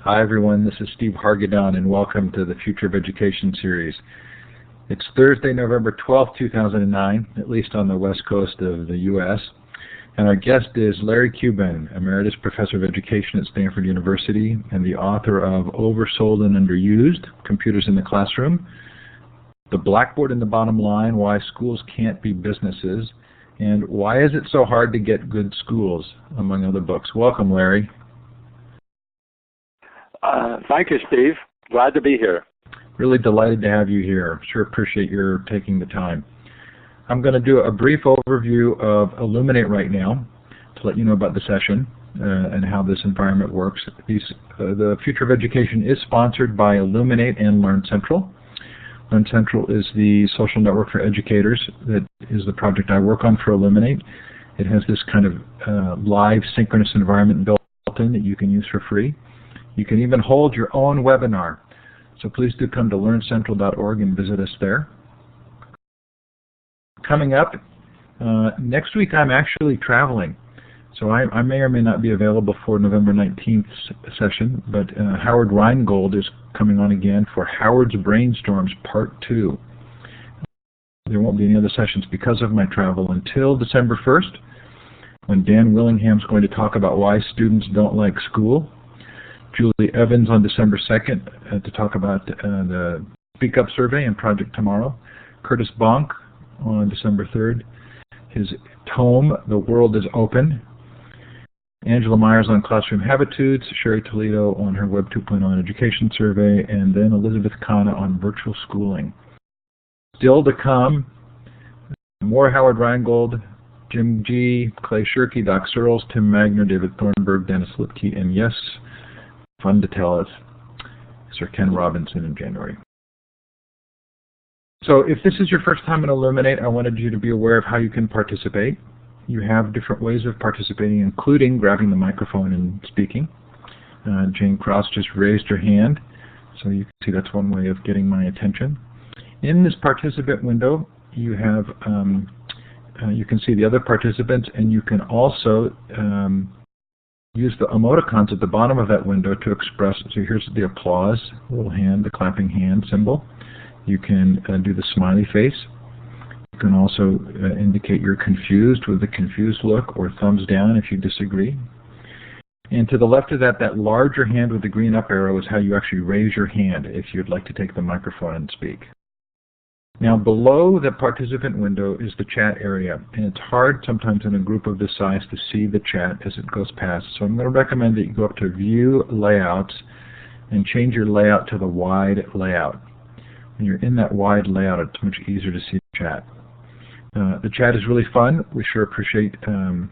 Hi everyone, this is Steve Hargadon and welcome to the Future of Education series. It's Thursday, November 12th, 2009, at least on the west coast of the U.S. And our guest is Larry Cuban, Emeritus Professor of Education at Stanford University and the author of Oversold and Underused, Computers in the Classroom, The Blackboard and the Bottom Line, Why Schools Can't Be Businesses, and Why Is It So Hard to Get Good Schools, among other books. Welcome, Larry. Thank you, Steve. Glad to be here. Really delighted to have you here. Sure appreciate your taking the time. I'm going to do a brief overview of Illuminate right now to let you know about the session and how this environment works. The Future of Education is sponsored by Illuminate and Learn Central. Learn Central is the social network for educators that is the project I work on for Illuminate. It has this kind of live synchronous environment built in that you can use for free. You can even hold your own webinar. So please do come to learncentral.org and visit us there. Coming up, next week I'm actually traveling. So I may or may not be available for November 19th session, but Howard Rheingold is coming on again for Howard's Brainstorms Part 2. There won't be any other sessions because of my travel until December 1st, when Dan Willingham's going to talk about why students don't like school. Julie Evans on December 2nd to talk about the Speak Up survey and Project Tomorrow. Curtis Bonk on December 3rd. His tome, The World is Open. Angela Myers on Classroom Habitudes. Sherry Toledo on her Web 2.0 Education survey. And then Elizabeth Kana on virtual schooling. Still to come, more Howard Rheingold, Jim G., Clay Shirky, Doc Searles, Tim Magner, David Thornburg, Dennis Lipke, and yes, fun to tell us, Sir Ken Robinson in January. So if this is your first time in Illuminate, I wanted you to be aware of how you can participate. You have different ways of participating, including grabbing the microphone and speaking. Jane Cross just raised her hand, so you can see that's one way of getting my attention. In this participant window, you have you can see the other participants, and you can also use the emoticons at the bottom of that window to express. So here's the applause, little hand, the clapping hand symbol. You can do the smiley face. You can also indicate you're confused with the confused look or thumbs down if you disagree. And to the left of that, that larger hand with the green up arrow is how you actually raise your hand if you'd like to take the microphone and speak. Now below the participant window is the chat area, and it's hard sometimes in a group of this size to see the chat as it goes past. So I'm going to recommend that you go up to View Layouts and change your layout to the wide layout. When you're in that wide layout, it's much easier to see the chat. The chat is really fun. We sure appreciate the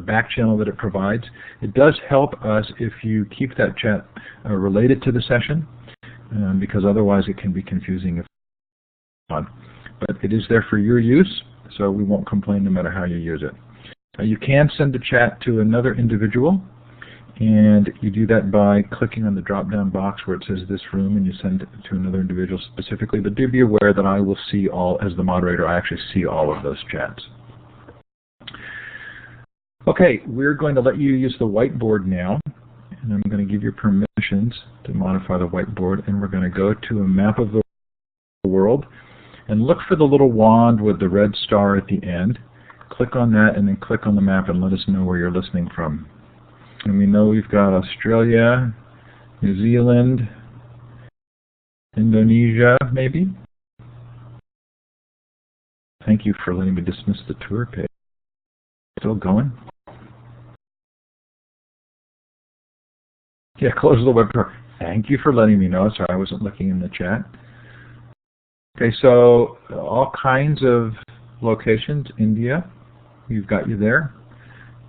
back channel that it provides. It does help us if you keep that chat related to the session. Because otherwise it can be confusing if not. But it is there for your use, so we won't complain no matter how you use it. You can send the chat to another individual, and you do that by clicking on the drop-down box where it says this room, and you send it to another individual specifically. But do be aware that I will see all, as the moderator, I actually see all of those chats. Okay, we're going to let you use the whiteboard now. And I'm going to give you permissions to modify the whiteboard, and we're going to go to a map of the world and look for the little wand with the red star at the end. Click on that and then click on the map and let us know where you're listening from. And we know we've got Australia, New Zealand, Indonesia, maybe. Thank you for letting me dismiss the tour page. Still going? Yeah, close the web door. Thank you for letting me know. Sorry, I wasn't looking in the chat. Okay, so all kinds of locations. India, we've got you there.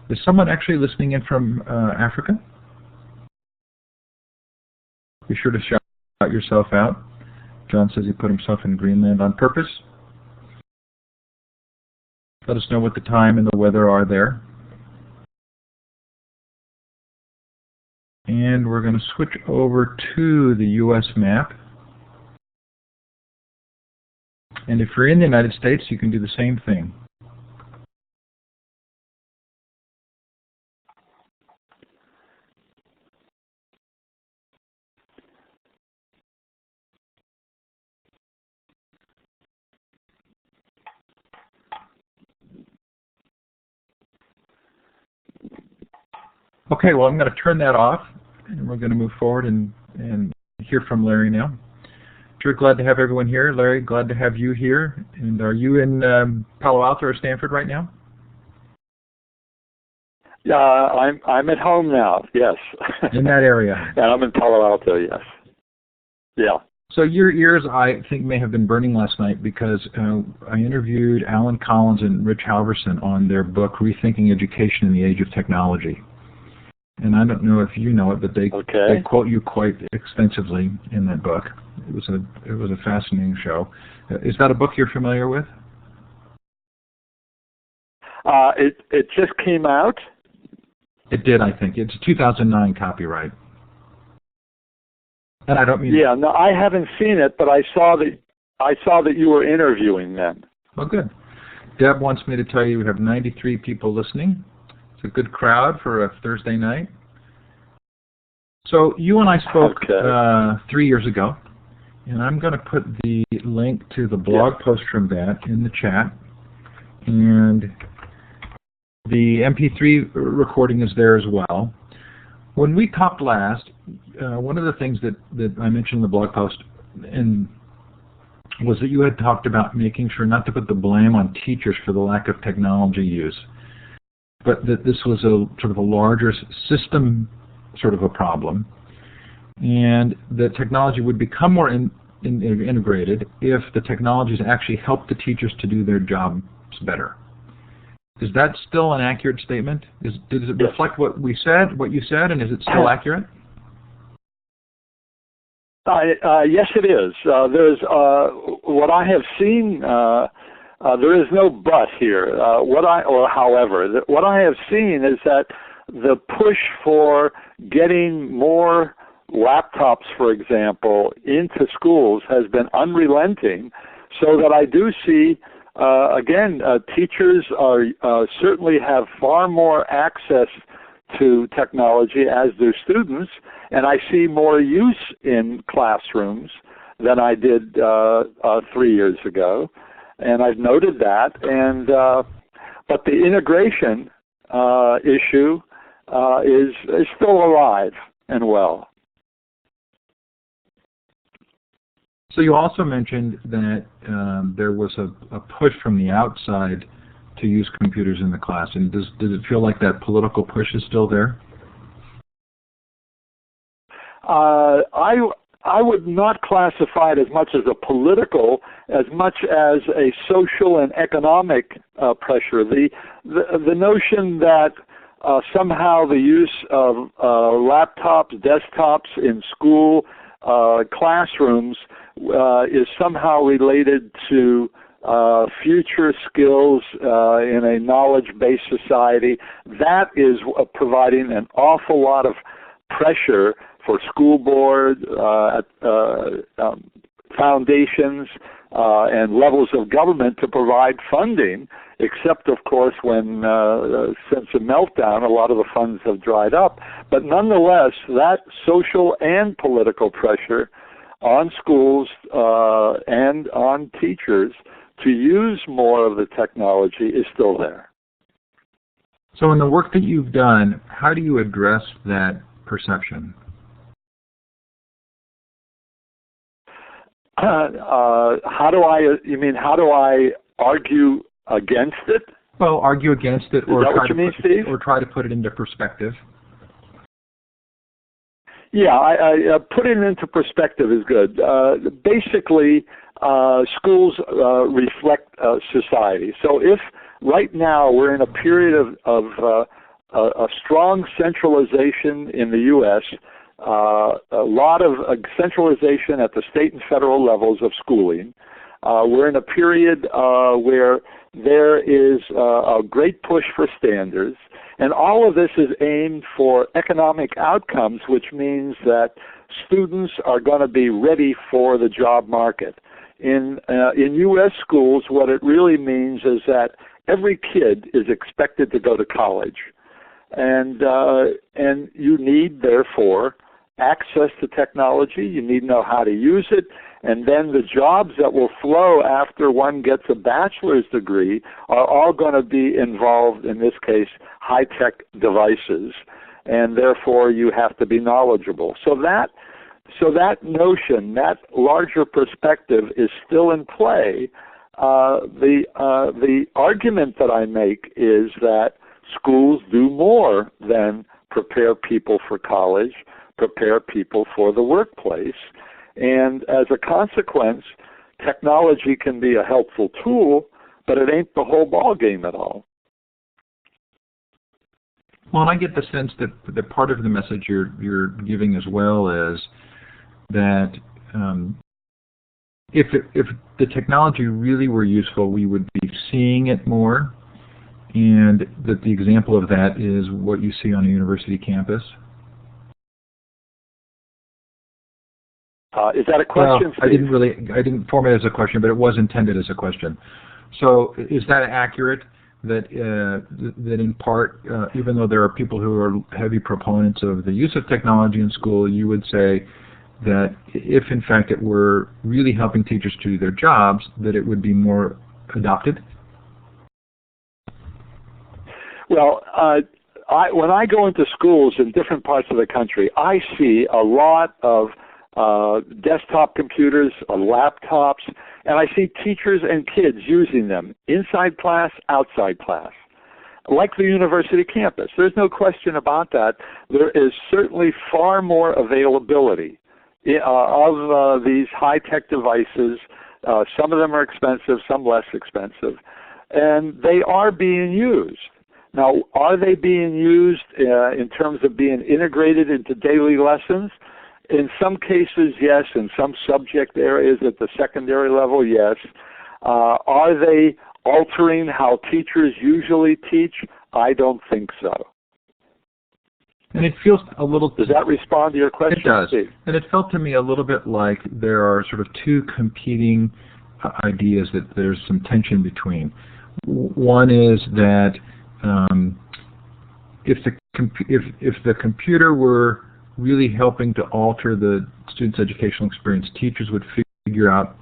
Is someone actually listening in from Africa? Be sure to shout yourself out. John says he put himself in Greenland on purpose. Let us know what the time and the weather are there. And we're going to switch over to the U.S. map. And if you're in the United States, you can do the same thing. Okay, well, I'm going to turn that off, and we're going to move forward and hear from Larry now. Sure, glad to have everyone here. Larry, glad to have you here. And are you in Palo Alto or Stanford right now? Yeah, I'm at home now. Yes. In that area. And I'm in Palo Alto. Yes. Yeah. So your ears, I think, may have been burning last night because I interviewed Alan Collins and Rich Halverson on their book Rethinking Education in the Age of Technology. And I don't know if you know it, but they quote you quite extensively in that book. It was a fascinating show. Is that a book you're familiar with? It just came out. It did, I think. It's a 2009 copyright. And I don't mean. Yeah, no, I haven't seen it, but I saw that you were interviewing them. Well, good. Deb wants me to tell you we have 93 people listening. It's a good crowd for a Thursday night. So you and I spoke 3 years ago, and I'm going to put the link to the blog post from that in the chat. And the MP3 recording is there as well. When we talked last, one of the things that I mentioned in the blog post was that you had talked about making sure not to put the blame on teachers for the lack of technology use, but that this was a sort of a larger system sort of a problem, and that technology would become more integrated if the technologies actually helped the teachers to do their jobs better. Is that still an accurate statement? Does it reflect what you said, and is it still accurate? Yes, it is. There's what I have seen. There is no but here. However, what I have seen is that the push for getting more laptops, for example, into schools has been unrelenting, so that I do see. Teachers certainly have far more access to technology, as do students, and I see more use in classrooms than I did 3 years ago, and I've noted that. And but the integration issue is still alive and well. So you also mentioned that there was a push from the outside to use computers in the class, and does it feel like that political push is still there? I would not classify it as much as a political, as much as a social and economic pressure. The notion that somehow the use of laptops, desktops in school classrooms is somehow related to future skills in a knowledge-based society. That is providing an awful lot of pressure for school board, foundations, and levels of government to provide funding, except, of course, when since the meltdown, a lot of the funds have dried up. But nonetheless, that social and political pressure on schools and on teachers to use more of the technology is still there. So in the work that you've done, how do you address that perception? How do I argue against it? Well, argue against it, or try to put it into perspective. Yeah, I put it into perspective is good. Basically, schools reflect society. So if right now we're in a period of a strong centralization in the U.S., a lot of centralization at the state and federal levels of schooling, we're in a period where there is a great push for standards, and all of this is aimed for economic outcomes, which means that students are going to be ready for the job market. In U.S. schools, what it really means is that every kid is expected to go to college, and you need, therefore, access to technology. You need to know how to use it, and then the jobs that will flow after one gets a bachelor's degree are all going to be involved, in this case, high-tech devices. and therefore you have to be knowledgeable. So that notion, that larger perspective, is still in play. The argument that I make is that schools do more than prepare people for college, prepare people for the workplace, and as a consequence, technology can be a helpful tool, but it ain't the whole ball game at all. Well, and I get the sense that the part of the message you're giving as well is that if the technology really were useful, we would be seeing it more, and that the example of that is what you see on a university campus. Is that a question, well, I didn't form it as a question, but it was intended as a question. So is that accurate? That in part, even though there are people who are heavy proponents of the use of technology in school, you would say that if in fact it were really helping teachers to do their jobs, that it would be more adopted? Well, when I go into schools in different parts of the country, I see a lot of desktop computers, laptops, and I see teachers and kids using them inside class, outside class, like the university campus. There's no question about that. There is certainly far more availability of these high-tech devices. Some of them are expensive, some less expensive, and they are being used. Now, are they being used in terms of being integrated into daily lessons? In some cases, yes. In some subject areas at the secondary level, yes. Are they altering how teachers usually teach? I don't think so. And it feels a little... Does that respond to your question? It does. Steve? And it felt to me a little bit like there are sort of two competing ideas that there's some tension between. One is that if the computer were really helping to alter the student's educational experience, teachers would figure out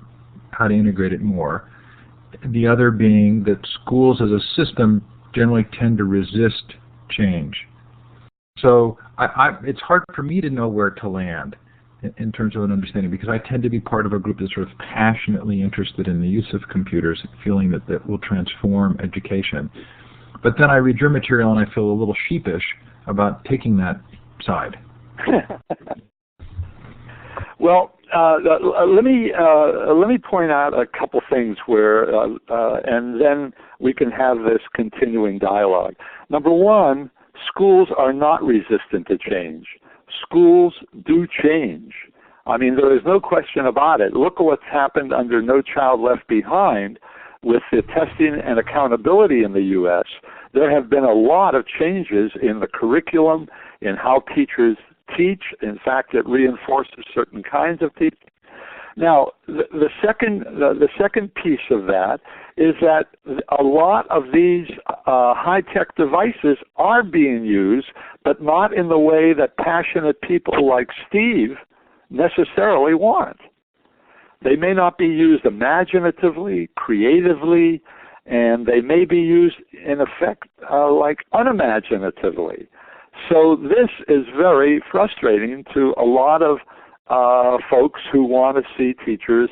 how to integrate it more. The other being that schools as a system generally tend to resist change. So it's hard for me to know where to land in terms of an understanding, because I tend to be part of a group that's sort of passionately interested in the use of computers, feeling that that will transform education. But then I read your material and I feel a little sheepish about taking that side. Well, let me point out a couple things where, and then we can have this continuing dialogue. Number one, schools are not resistant to change. Schools do change. I mean, there is no question about it. Look at what's happened under No Child Left Behind with the testing and accountability in the U.S. There have been a lot of changes in the curriculum, in how teachers teach. In fact, it reinforces certain kinds of teaching. Now, the second piece of that is that a lot of these high-tech devices are being used, but not in the way that passionate people like Steve necessarily want. They may not be used imaginatively, creatively, and they may be used, in effect, like unimaginatively. So this is very frustrating to a lot of folks who want to see teachers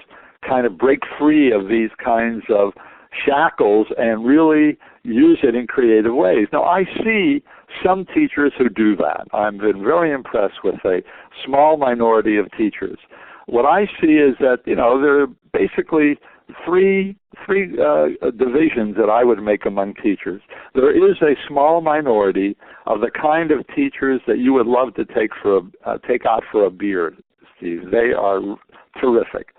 kind of break free of these kinds of shackles and really use it in creative ways. Now, I see some teachers who do that. I've been very impressed with a small minority of teachers. What I see is that, there are basically three divisions that I would make among teachers. There is a small minority of the kind of teachers that you would love to take out for a beer, Steve. They are terrific.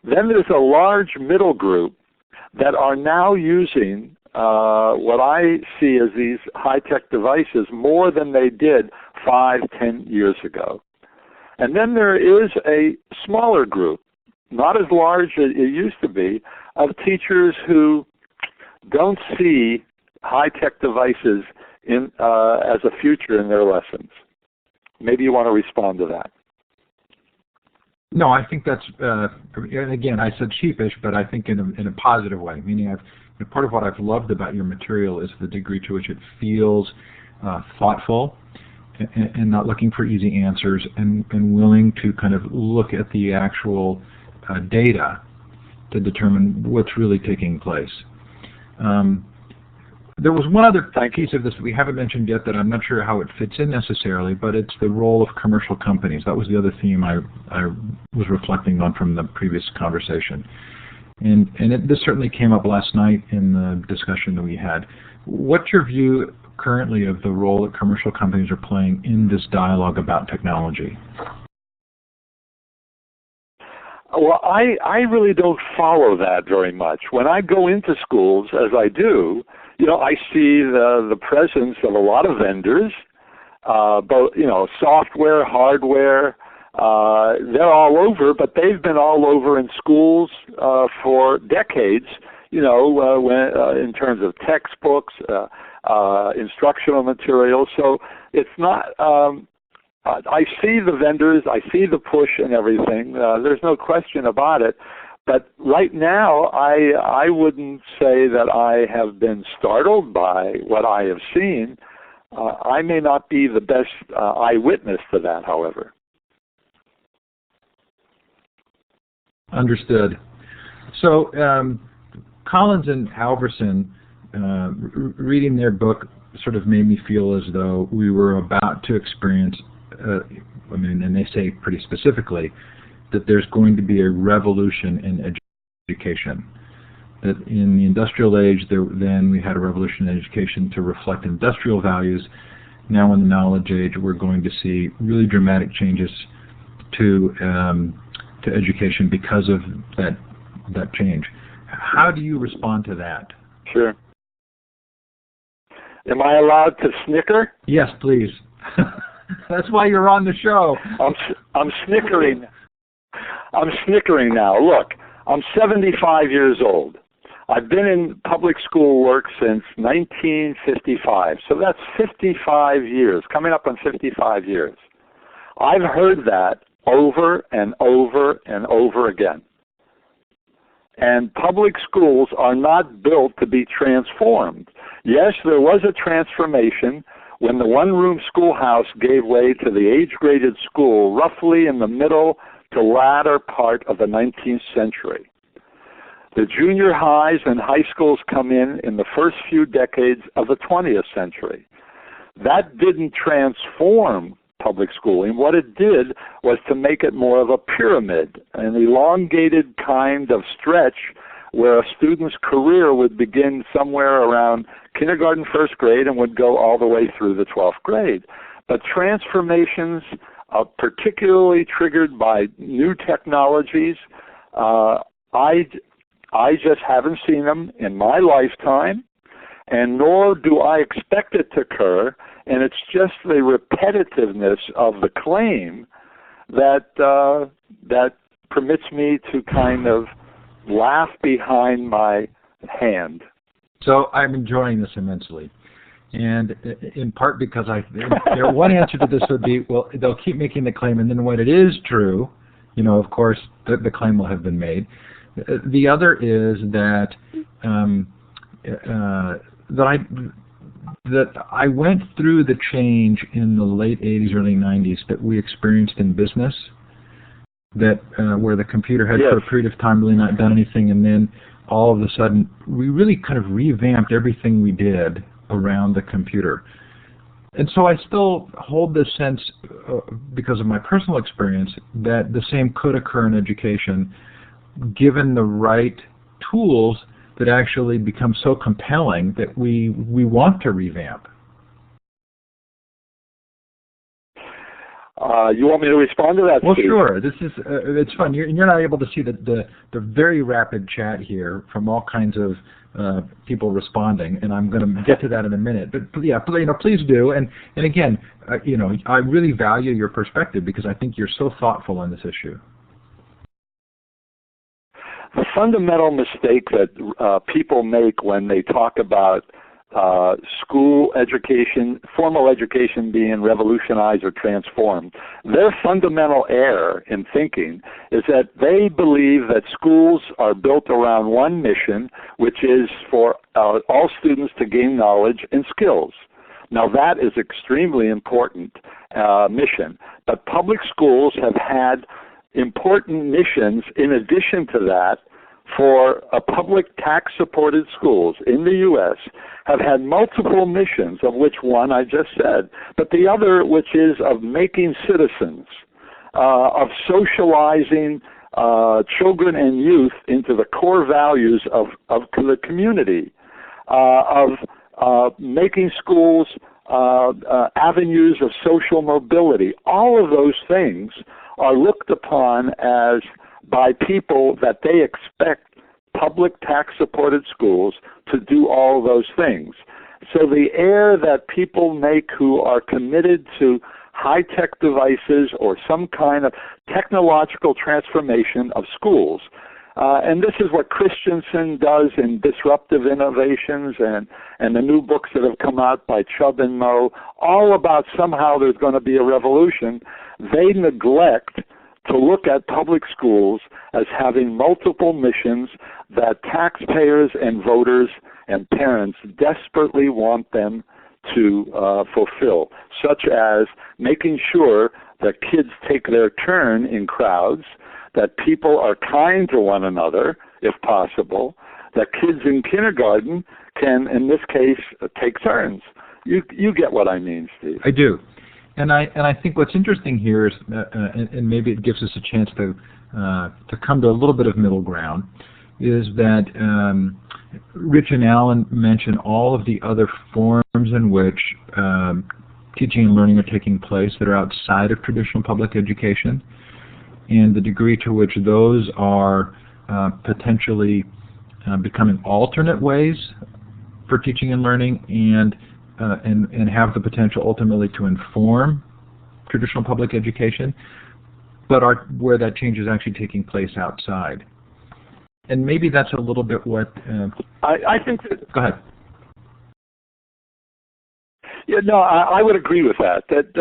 Then there's a large middle group that are now using what I see as these high-tech devices more than they did 5-10 years ago. And then there is a smaller group, not as large as it used to be, of teachers who don't see high-tech devices as a future in their lessons. Maybe you want to respond to that. No, I think that's, and again, I said sheepish, but I think in a positive way, meaning part of what I've loved about your material is the degree to which it feels thoughtful and not looking for easy answers, and willing to kind of look at the actual data to determine what's really taking place. There was one other piece of this that we haven't mentioned yet that I'm not sure how it fits in necessarily, but it's the role of commercial companies. That was the other theme I was reflecting on from the previous conversation. And this certainly came up last night in the discussion that we had. What's your view currently of the role that commercial companies are playing in this dialogue about technology? Well, I really don't follow that very much. When I go into schools, as I do, I see the presence of a lot of vendors, both, software, hardware. They're all over, but they've been all over in schools for decades, in terms of textbooks, instructional materials. So it's not, I see the vendors, I see the push and everything. There's no question about it. But right now, I wouldn't say that I have been startled by what I have seen. I may not be the best eyewitness to that, however. Understood. So Collins and Halverson, reading their book sort of made me feel as though we were about to experience, and they say pretty specifically, that there's going to be a revolution in education. That in the industrial age, then we had a revolution in education to reflect industrial values. Now in the knowledge age, we're going to see really dramatic changes to education because of that change. How do you respond to that? Sure. Am I allowed to snicker? Yes, please. That's why you're on the show. I'm snickering. I'm snickering now. Look, I'm 75 years old. I've been in public school work since 1955. So that's 55 years, coming up on 55 years. I've heard that over and over and over again. And public schools are not built to be transformed. Yes, there was a transformation when the one-room schoolhouse gave way to the age-graded school roughly in the middle to latter part of the 19th century. The junior highs and high schools come in the first few decades of the 20th century. That didn't transform public schooling. What it did was to make it more of a pyramid, an elongated kind of stretch where a student's career would begin somewhere around kindergarten, first grade, and would go all the way through the 12th grade. But transformations, particularly triggered by new technologies, I just haven't seen them in my lifetime, and nor do I expect it to occur. And it's just the repetitiveness of the claim that permits me to kind of laugh behind my hand. So I'm enjoying this immensely. And in part because one answer to this would be, well, they'll keep making the claim, and then when it is true, of course, the claim will have been made. The other is that I went through the change in the late 80s, early 90s that we experienced in business, that where the computer had for a period of time really not done anything, and then all of a sudden we really kind of revamped everything we did around the computer. And so I still hold this sense, because of my personal experience, that the same could occur in education given the right tools that actually become so compelling that we want to revamp. You want me to respond to that? Well, Steve? Sure. This is it's fun. You're not able to see the very rapid chat here from all kinds of people responding, and I'm going to get to that in a minute. But yeah, please do. And again, I really value your perspective because I think you're so thoughtful on this issue. The fundamental mistake that people make when they talk about school education, formal education being revolutionized or transformed, their fundamental error in thinking is that they believe that schools are built around one mission, which is for all students to gain knowledge and skills. Now that is extremely important mission. But public schools have had important missions in addition to that. For public tax-supported schools in the U.S. have had multiple missions, of which one I just said, but the other, which is of making citizens, of socializing children and youth into the core values of the community, of making schools avenues of social mobility. All of those things are looked upon as by people that they expect public tax-supported schools to do all of those things. So the air that people make who are committed to high-tech devices or some kind of technological transformation of schools, and this is what Christensen does in Disruptive Innovations and the new books that have come out by Chubb and Moe, all about somehow there's going to be a revolution. They neglect to look at public schools as having multiple missions that taxpayers and voters and parents desperately want them to fulfill, such as making sure that kids take their turn in crowds, that people are kind to one another, if possible, that kids in kindergarten can, in this case, take turns. You get what I mean, Steve. I do. And I think what's interesting here is, and maybe it gives us a chance to come to a little bit of middle ground, is that Rich and Alan mentioned all of the other forms in which teaching and learning are taking place that are outside of traditional public education, and the degree to which those are potentially becoming alternate ways for teaching and learning, and have the potential ultimately to inform traditional public education, but where that change is actually taking place outside. And maybe that's a little bit what... I think that... Go ahead. Yeah, no, I would agree with that. That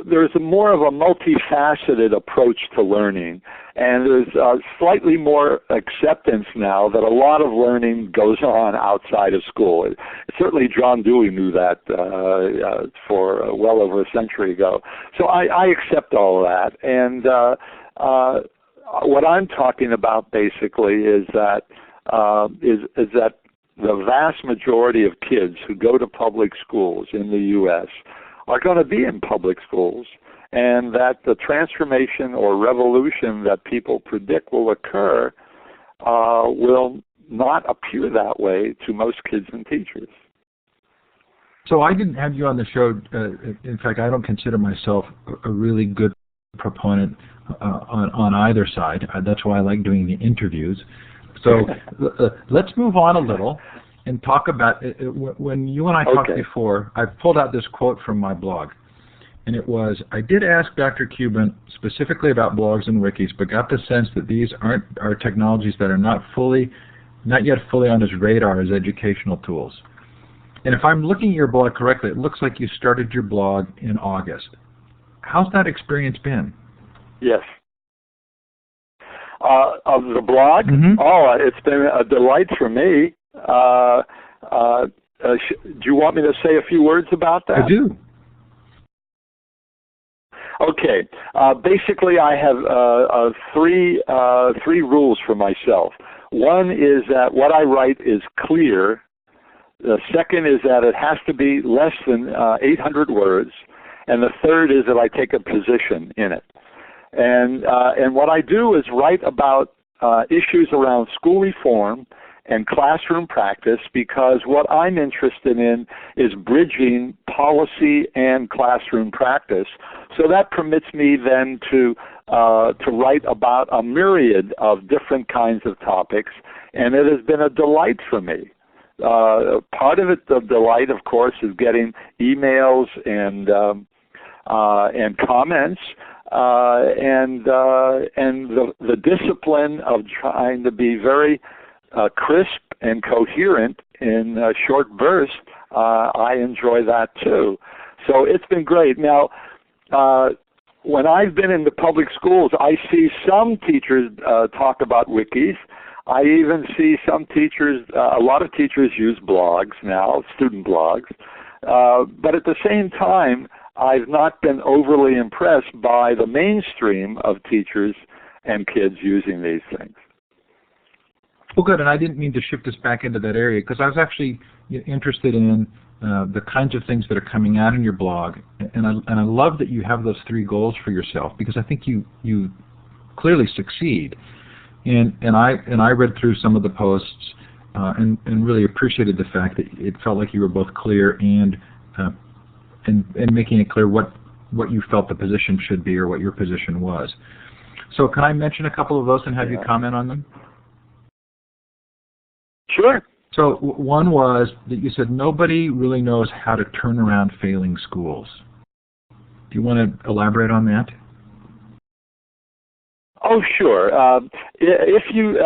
there's more of a multifaceted approach to learning, and there's slightly more acceptance now that a lot of learning goes on outside of school. Certainly, John Dewey knew that for well over a century ago. So I accept all of that, and what I'm talking about basically is that the vast majority of kids who go to public schools in the U.S. are going to be in public schools, and that the transformation or revolution that people predict will occur will not appear that way to most kids and teachers. So I didn't have you on the show. In fact, I don't consider myself a really good proponent on either side. That's why I like doing the interviews. So let's move on a little and talk about, when you and I talked before, I pulled out this quote from my blog. And it was, I did ask Dr. Cuban specifically about blogs and wikis, but got the sense that these are technologies that are not yet fully on his radar as educational tools. And if I'm looking at your blog correctly, it looks like you started your blog in August. How's that experience been? Yes. Of the blog? Mm-hmm. Oh, it's been a delight for me. Do you want me to say a few words about that? I do. Okay. Basically, I have three rules for myself. One is that what I write is clear. The second is that it has to be less than 800 words. And the third is that I take a position in it. And what I do is write about issues around school reform and classroom practice, because what I'm interested in is bridging policy and classroom practice. So that permits me then to write about a myriad of different kinds of topics, and it has been a delight for me. Part of it, the delight, of course, is getting emails and comments. And the discipline of trying to be very crisp and coherent in short bursts, I enjoy that too. So it's been great. Now, when I've been in the public schools, I see some teachers talk about wikis. I even see some teachers, a lot of teachers use blogs now, student blogs. But at the same time, I've not been overly impressed by the mainstream of teachers and kids using these things. Well, good, and I didn't mean to shift us back into that area because I was actually interested in the kinds of things that are coming out in your blog, and I love that you have those 3 goals for yourself because I think you clearly succeed. And I read through some of the posts and really appreciated the fact that it felt like you were both clear and making it clear what you felt the position should be or what your position was. So can I mention a couple of those and have you comment on them? Sure. So one was that you said nobody really knows how to turn around failing schools. Do you want to elaborate on that? Oh, sure. If you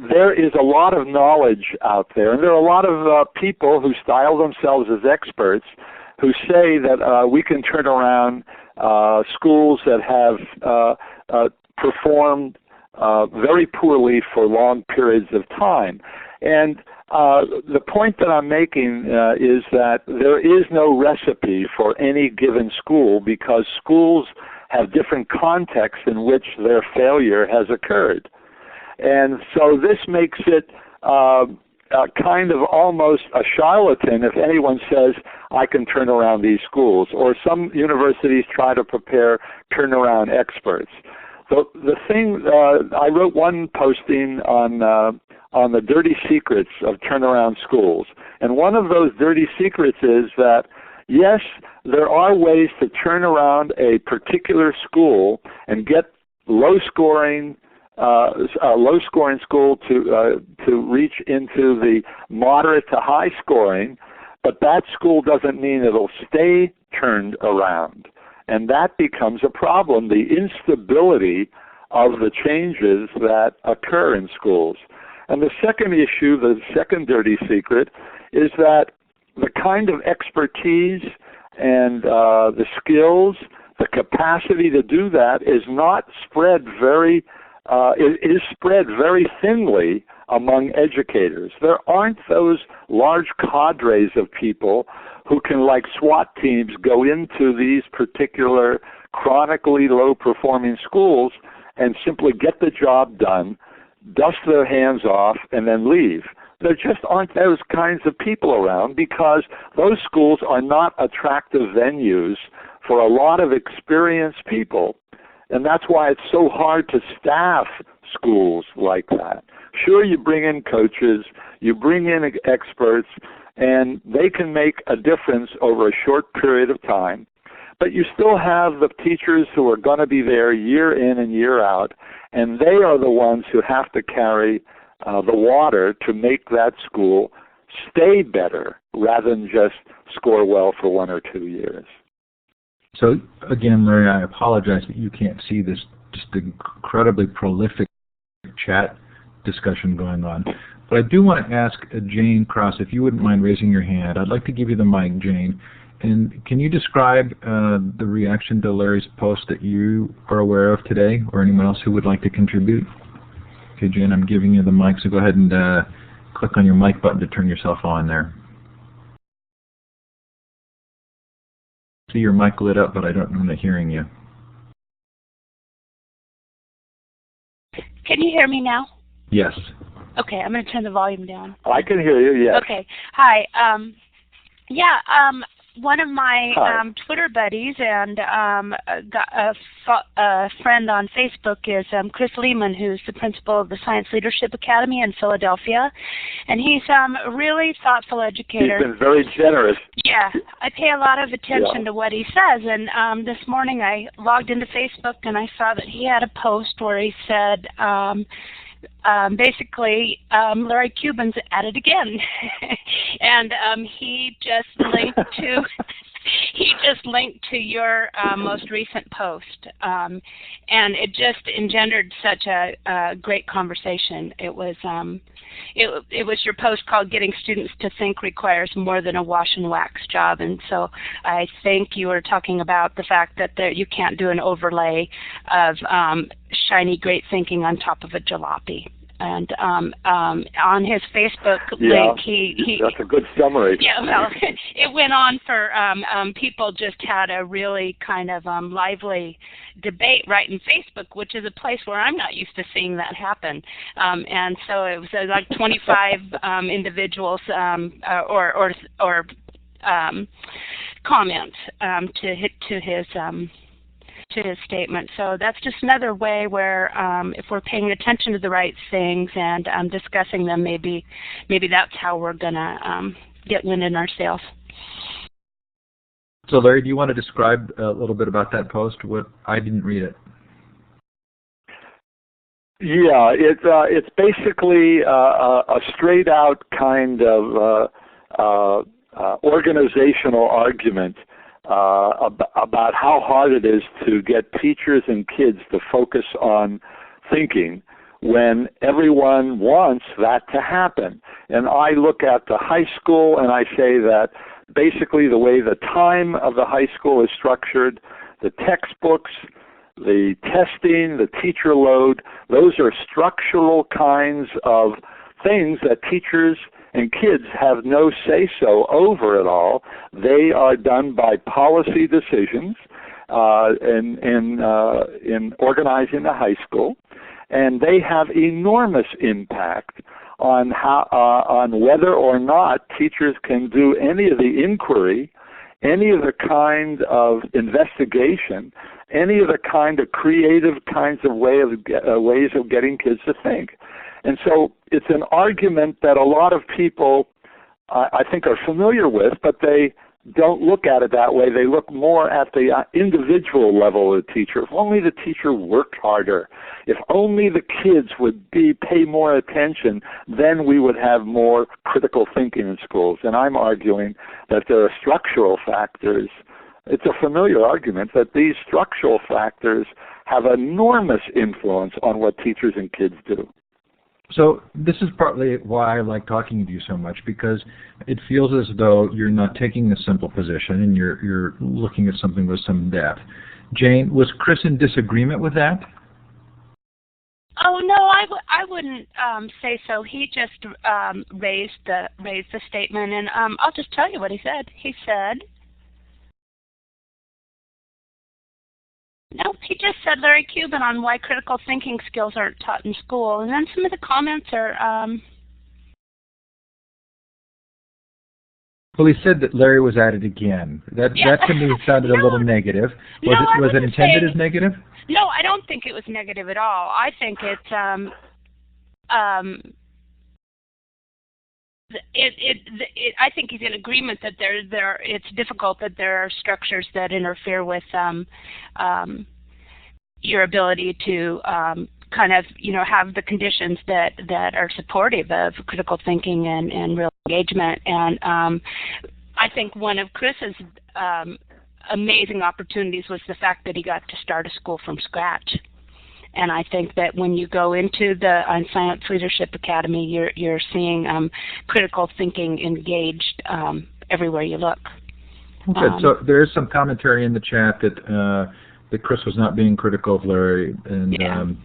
there is a lot of knowledge out there, and there are a lot of people who style themselves as experts who say that we can turn around schools that have performed very poorly for long periods of time. And the point that I'm making is that there is no recipe for any given school because schools have different contexts in which their failure has occurred. And so this makes it kind of almost a charlatan if anyone says, I can turn around these schools, or some universities try to prepare turnaround experts. So the thing, I wrote one posting on the dirty secrets of turnaround schools. And one of those dirty secrets is that, yes, there are ways to turn around a particular school and get a low-scoring school to reach into the moderate to high scoring, but that school doesn't mean it'll stay turned around. And that becomes a problem, the instability of the changes that occur in schools. And the second issue, the second dirty secret, is that the kind of expertise and the skills, the capacity to do that is not spread very, it is spread very thinly among educators. There aren't those large cadres of people who can, like SWAT teams, go into these particular chronically low-performing schools and simply get the job done, dust their hands off, and then leave. There just aren't those kinds of people around because those schools are not attractive venues for a lot of experienced people. And that's why it's so hard to staff schools like that. Sure, you bring in coaches, you bring in experts, and they can make a difference over a short period of time. But you still have the teachers who are going to be there year in and year out, and they are the ones who have to carry the water to make that school stay better rather than just score well for 1 or 2 years. So again, Larry, I apologize that you can't see this just incredibly prolific chat discussion going on. But I do want to ask Jane Cross, if you wouldn't mind raising your hand. I'd like to give you the mic, Jane. And can you describe the reaction to Larry's post that you are aware of today, or anyone else who would like to contribute? Okay, Jane, I'm giving you the mic, so go ahead and click on your mic button to turn yourself on there. See your mic lit up, but I'm not hearing you. Can you hear me now? Yes. Okay, I'm going to turn the volume down. I can hear you, yes. Okay. Hi. One of my Twitter buddies and a friend on Facebook is Chris Lehman, who's the principal of the Science Leadership Academy in Philadelphia. And he's a really thoughtful educator. He's been very generous. Yeah, I pay a lot of attention to what he says. And this morning I logged into Facebook and I saw that he had a post where he said, basically, Larry Cuban's at it again, and he just linked to your most recent post, and it just engendered such a great conversation. It was your post called "Getting Students to Think Requires More Than a Wash and Wax Job," and so I think you were talking about the fact that you can't do an overlay of shiny great thinking on top of a jalopy. on his Facebook link, that's a good summary. Yeah, well, it went on for people just had a really kind of lively debate right in Facebook, which is a place where I'm not used to seeing that happen. And so it was like 25 individuals or comments to his statement. So that's just another way where if we're paying attention to the right things and discussing them, maybe that's how we're going to get wind in our sails. So Larry, do you want to describe a little bit about that post? I didn't read it. Yeah, it's basically a straight out kind of organizational argument about how hard it is to get teachers and kids to focus on thinking when everyone wants that to happen. And I look at the high school and I say that basically the way the time of the high school is structured, the textbooks, the testing, the teacher load, those are structural kinds of things that teachers and kids have no say-so over at all. They are done by policy decisions in organizing the high school, and they have enormous impact on on whether or not teachers can do any of the inquiry, any of the kind of investigation, any of the kind of creative kinds of ways of getting kids to think. And so it's an argument that a lot of people, I think, are familiar with, but they don't look at it that way. They look more at the individual level of the teacher. If only the teacher worked harder, if only the kids would pay more attention, then we would have more critical thinking in schools. And I'm arguing that there are structural factors. It's a familiar argument that these structural factors have enormous influence on what teachers and kids do. So this is partly why I like talking to you so much, because it feels as though you're not taking a simple position and you're looking at something with some depth. Jane, was Chris in disagreement with that? Oh no, I wouldn't say so. He just raised the statement, and I'll just tell you what he said. He said, nope, he just said Larry Cuban on why critical thinking skills aren't taught in school. And then some of the comments are... Well, he said that Larry was at it again. That to me sounded a little negative. Was it intended as negative? No, I don't think it was negative at all. I think it's... I think he's in agreement that it's difficult that there are structures that interfere with your ability to kind of have the conditions that are supportive of critical thinking and real engagement. And I think one of Chris's amazing opportunities was the fact that he got to start a school from scratch. And I think that when you go into the Science Leadership Academy, you're seeing critical thinking engaged everywhere you look. Okay, so there is some commentary in the chat that Chris was not being critical of Larry, and is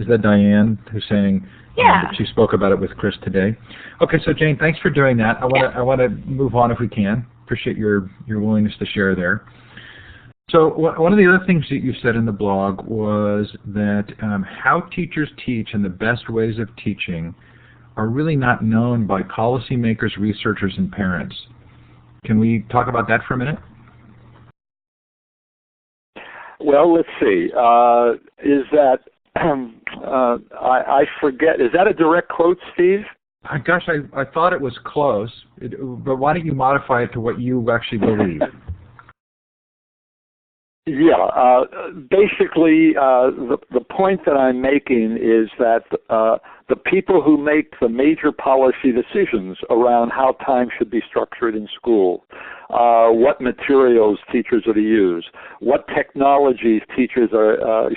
that Diane who's saying that she spoke about it with Chris today? Okay, so Jane, thanks for doing that. I want to move on if we can. Appreciate your willingness to share there. So one of the other things that you said in the blog was that how teachers teach and the best ways of teaching are really not known by policymakers, researchers, and parents. Can we talk about that for a minute? Well, let's see. Is that, I forget, is that a direct quote, Steve? Gosh, I thought it was close, but why don't you modify it to what you actually believe? Yeah, basically the point that I'm making is that the people who make the major policy decisions around how time should be structured in school, what materials teachers are to use, what technologies teachers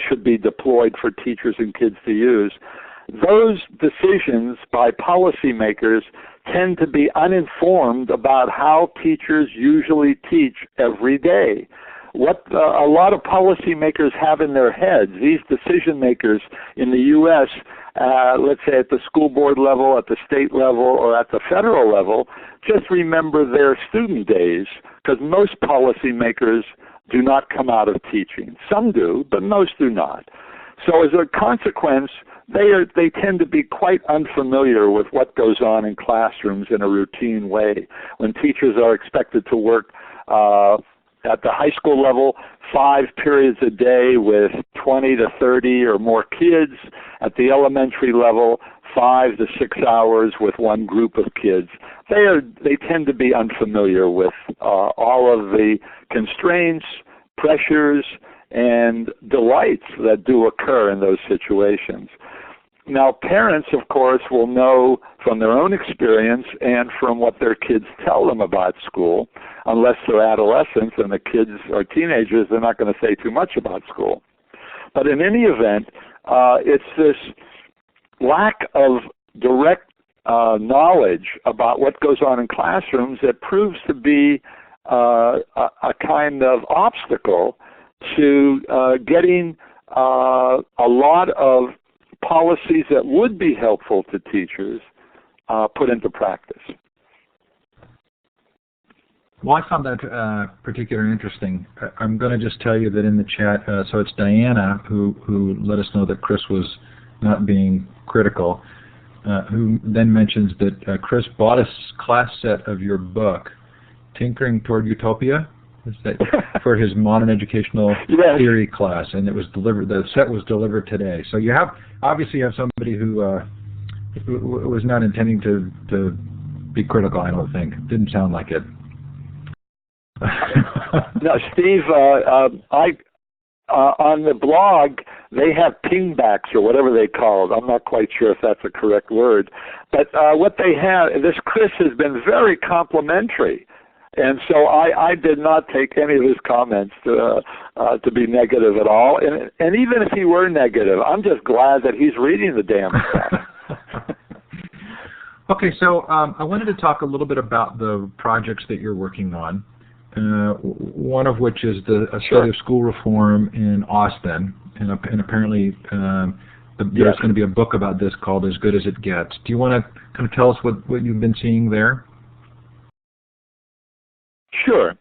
should be deployed for teachers and kids to use, those decisions by policymakers tend to be uninformed about how teachers usually teach every day. what a lot of policymakers have in their heads, these decision makers in the U.S., let's say at the school board level, at the state level, or at the federal level, just remember their student days, because most policymakers do not come out of teaching. Some do, but most do not. So as a consequence, they tend to be quite unfamiliar with what goes on in classrooms in a routine way. When teachers are expected to work at the high school level, 5 periods a day with 20 to 30 or more kids. At the elementary level, 5 to 6 hours with one group of kids. They tend to be unfamiliar with all of the constraints, pressures, and delights that do occur in those situations. Now, parents, of course, will know from their own experience and from what their kids tell them about school. Unless they're adolescents and the kids are teenagers, they're not going to say too much about school. But in any event, it's this lack of direct knowledge about what goes on in classrooms that proves to be a kind of obstacle to getting a lot of policies that would be helpful to teachers put into practice. Well, I found that particularly interesting. I'm going to just tell you that in the chat, so it's Diana who let us know that Chris was not being critical, who then mentions that Chris bought a class set of your book, Tinkering Toward Utopia, for his modern educational theory class, and it was delivered. The set was delivered today. So you obviously have somebody who was not intending to be critical. I don't think. Didn't sound like it. No, Steve. On the blog, they have pingbacks or whatever they call it. I'm not quite sure if that's a correct word, but what they have. This Chris has been very complimentary. And so I did not take any of his comments to be negative at all. And even if he were negative, I'm just glad that he's reading the damn stuff. Okay, so I wanted to talk a little bit about the projects that you're working on, one of which is the study of school reform in Austin. And apparently there's going to be a book about this called As Good as It Gets. Do you want to kind of tell us what you've been seeing there? Sure.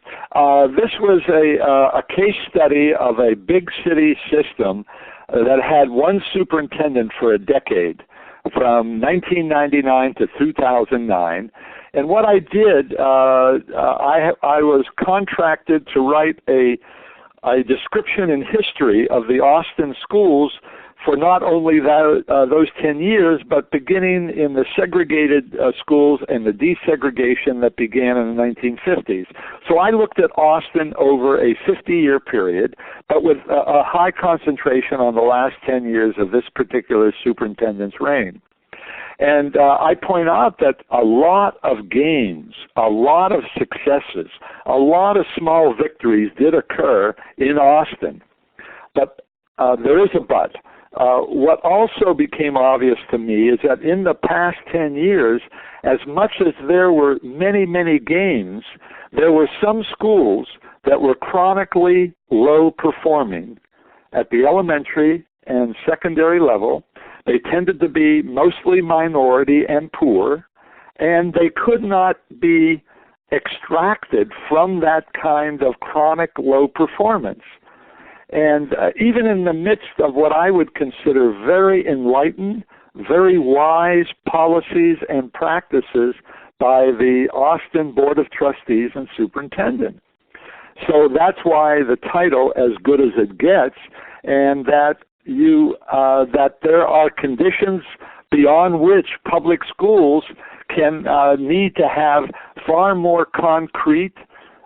This was a case study of a big city system that had one superintendent for a decade, from 1999 to 2009. And what I did, I was contracted to write a description and history of the Austin schools for not only those 10 years, but beginning in the segregated schools and the desegregation that began in the 1950s. So I looked at Austin over a 50-year period, but with a high concentration on the last 10 years of this particular superintendent's reign. And I point out that a lot of gains, a lot of successes, a lot of small victories did occur in Austin. But there is a but. What also became obvious to me is that in the past 10 years, as much as there were many, many gains, there were some schools that were chronically low performing at the elementary and secondary level. They tended to be mostly minority and poor, and they could not be extracted from that kind of chronic low performance. And even in the midst of what I would consider very enlightened, very wise policies and practices by the Austin Board of Trustees and Superintendent. So that's why the title, As Good as It Gets, and that that there are conditions beyond which public schools can need to have far more concrete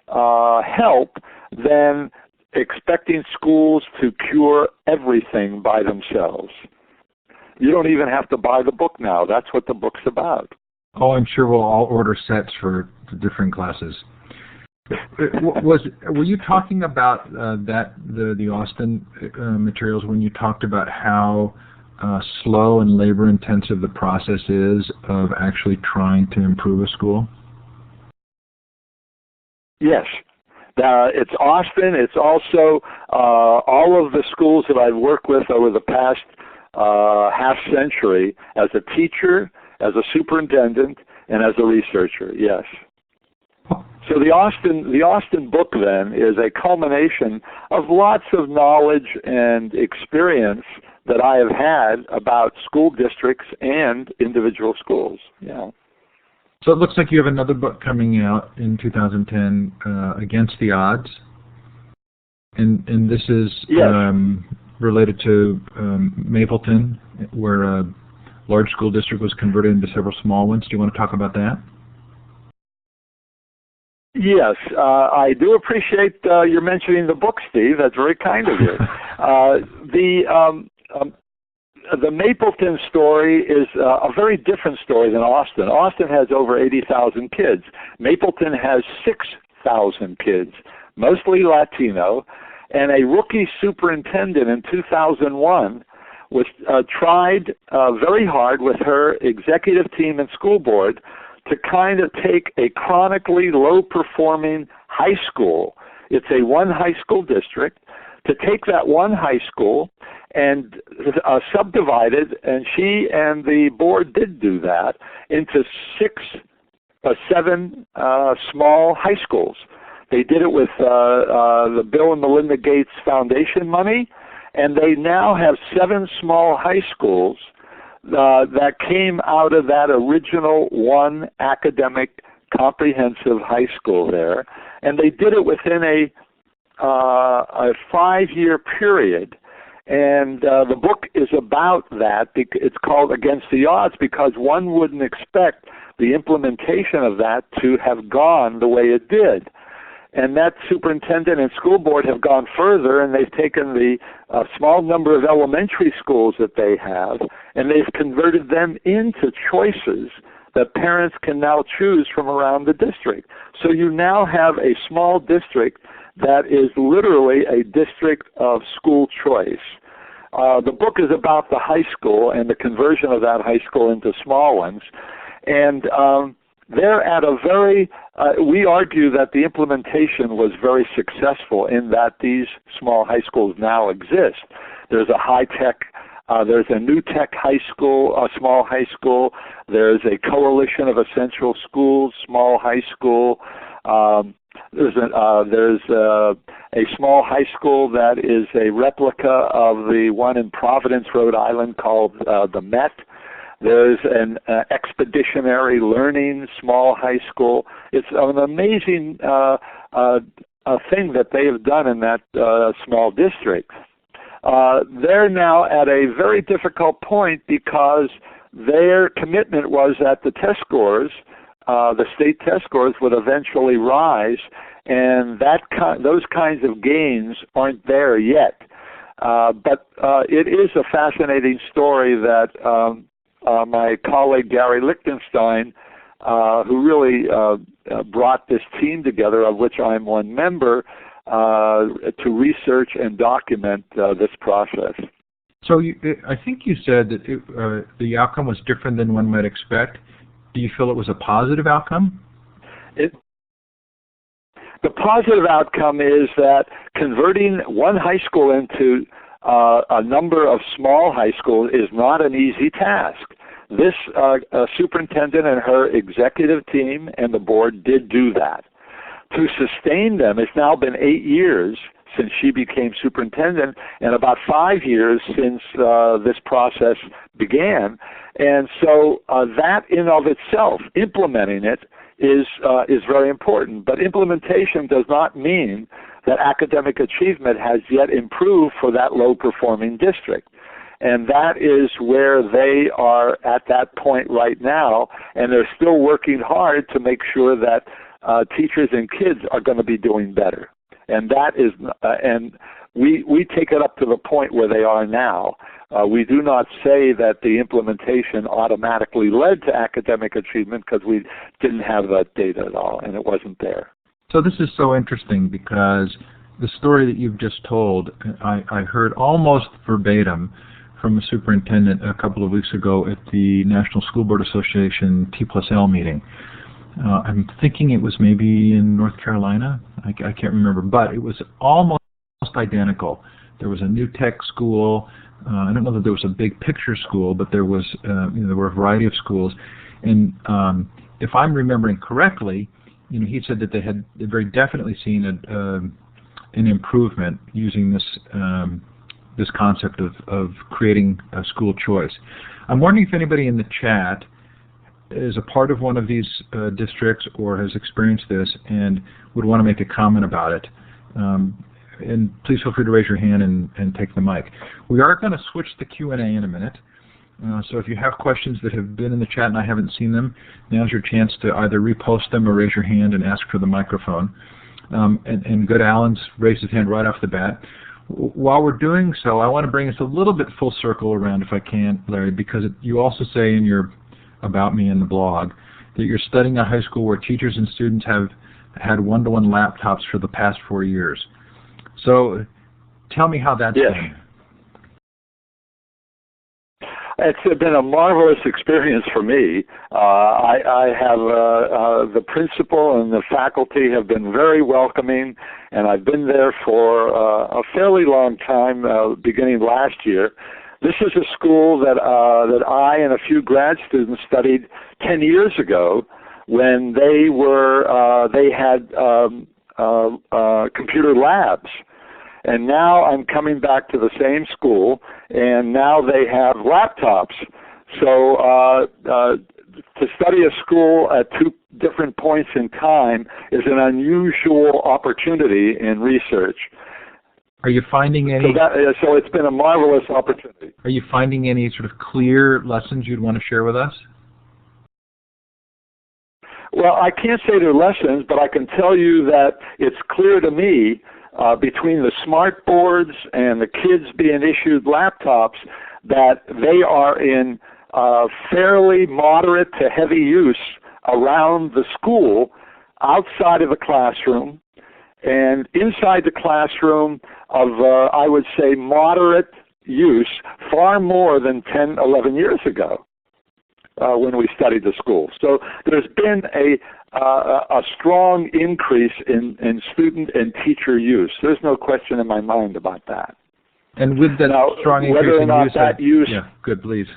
help than expecting schools to cure everything by themselves. You don't even have to buy the book now. That's what the book's about. Oh, I'm sure we'll all order sets for the different classes. Were you talking about the Austin materials when you talked about how slow and labor-intensive the process is of actually trying to improve a school? Yes. It's Austin. It's also all of the schools that I've worked with over the past half century as a teacher, as a superintendent, and as a researcher, yes. So the Austin book, then, is a culmination of lots of knowledge and experience that I have had about school districts and individual schools. Yeah. So it looks like you have another book coming out in 2010, Against the Odds, and this is yes. Related to Mapleton, where a large school district was converted into several small ones. Do you want to talk about that? Yes, I do appreciate your mentioning the book, Steve. That's very kind of you. The Mapleton story is a very different story than Austin. Austin has over 80,000 kids. Mapleton has 6,000 kids, mostly Latino, and a rookie superintendent in 2001 was tried very hard with her executive team and school board to kind of take a chronically low-performing high school. It's a one high school district. To take that one high school and subdivide it, and she and the board did do that, into 7 small high schools. They did it with the Bill and Melinda Gates Foundation money, and they now have 7 small high schools that came out of that original one academic comprehensive high school there, and they did it within a 5-year period. And the book is about that. It's called Against the Odds because one wouldn't expect the implementation of that to have gone the way it did. And that superintendent and school board have gone further, and they've taken the small number of elementary schools that they have, and they've converted them into choices that parents can now choose from around the district. So you now have a small district that is literally a district of school choice. The book is about the high school and the conversion of that high school into small ones. And they're at a very, we argue that the implementation was very successful in that these small high schools now exist. There's a high-tech, there's a new tech high school, a small high school. There's a coalition of essential schools, small high school. There's a small high school that is a replica of the one in Providence, Rhode Island called the Met. There's an expeditionary learning small high school. It's an amazing thing that they have done in that small district. They're now at a very difficult point because their commitment was that the test scores, the state test scores, would eventually rise, and those kinds of gains aren't there yet. But it is a fascinating story that my colleague Gary Lichtenstein, who really brought this team together, of which I'm one member, to research and document this process. So I think you said that the outcome was different than one might expect. Do you feel it was a positive outcome? The positive outcome is that converting one high school into a number of small high schools is not an easy task. This superintendent and her executive team and the board did do that. To sustain them, it's now been 8 years since she became superintendent and about 5 years since this process began. And so that in of itself, implementing it, is very important. But implementation does not mean that academic achievement has yet improved for that low-performing district. And that is where they are at that point right now, and they're still working hard to make sure that teachers and kids are going to be doing better. And that is, and we take it up to the point where they are now. We do not say that the implementation automatically led to academic achievement because we didn't have that data at all, and it wasn't there. So this is so interesting because the story that you've just told, I heard almost verbatim from a superintendent a couple of weeks ago at the National School Board Association T+L meeting. I'm thinking it was maybe in North Carolina. I can't remember, but it was almost identical. There was a new tech school. I don't know that there was a big picture school, but there was there were a variety of schools. And if I'm remembering correctly, he said that they had very definitely seen an improvement using this concept of creating a school choice. I'm wondering if anybody in the chat is a part of one of these districts or has experienced this and would want to make a comment about it. And please feel free to raise your hand and take the mic. We are going to switch the Q&A in a minute. So if you have questions that have been in the chat and I haven't seen them, now's your chance to either repost them or raise your hand and ask for the microphone. And good Alan's raised his hand right off the bat. While we're doing so, I want to bring us a little bit full circle around, if I can, Larry, because you also say in your About Me in the blog that you're studying a high school where teachers and students have had one-to-one laptops for the past 4 years. So tell me how that's been. It's been a marvelous experience for me. I have the principal and the faculty have been very welcoming, and I've been there for a fairly long time, beginning last year. This is a school that I and a few grad students studied 10 years ago when they had computer labs. And now I'm coming back to the same school, and now they have laptops. So to study a school at two different points in time is an unusual opportunity in research. Are you finding any? So it's been a marvelous opportunity. Are you finding any sort of clear lessons you'd want to share with us? Well, I can't say they're lessons, but I can tell you that it's clear to me between the smart boards and the kids being issued laptops that they are in fairly moderate to heavy use around the school, outside of the classroom, and inside the classroom of, I would say, moderate use, far more than 10, 11 years ago when we studied the school. So there's been a strong increase in student and teacher use. There's no question in my mind about that. And with that strong increase whether or in not use, that use, yeah, good, please.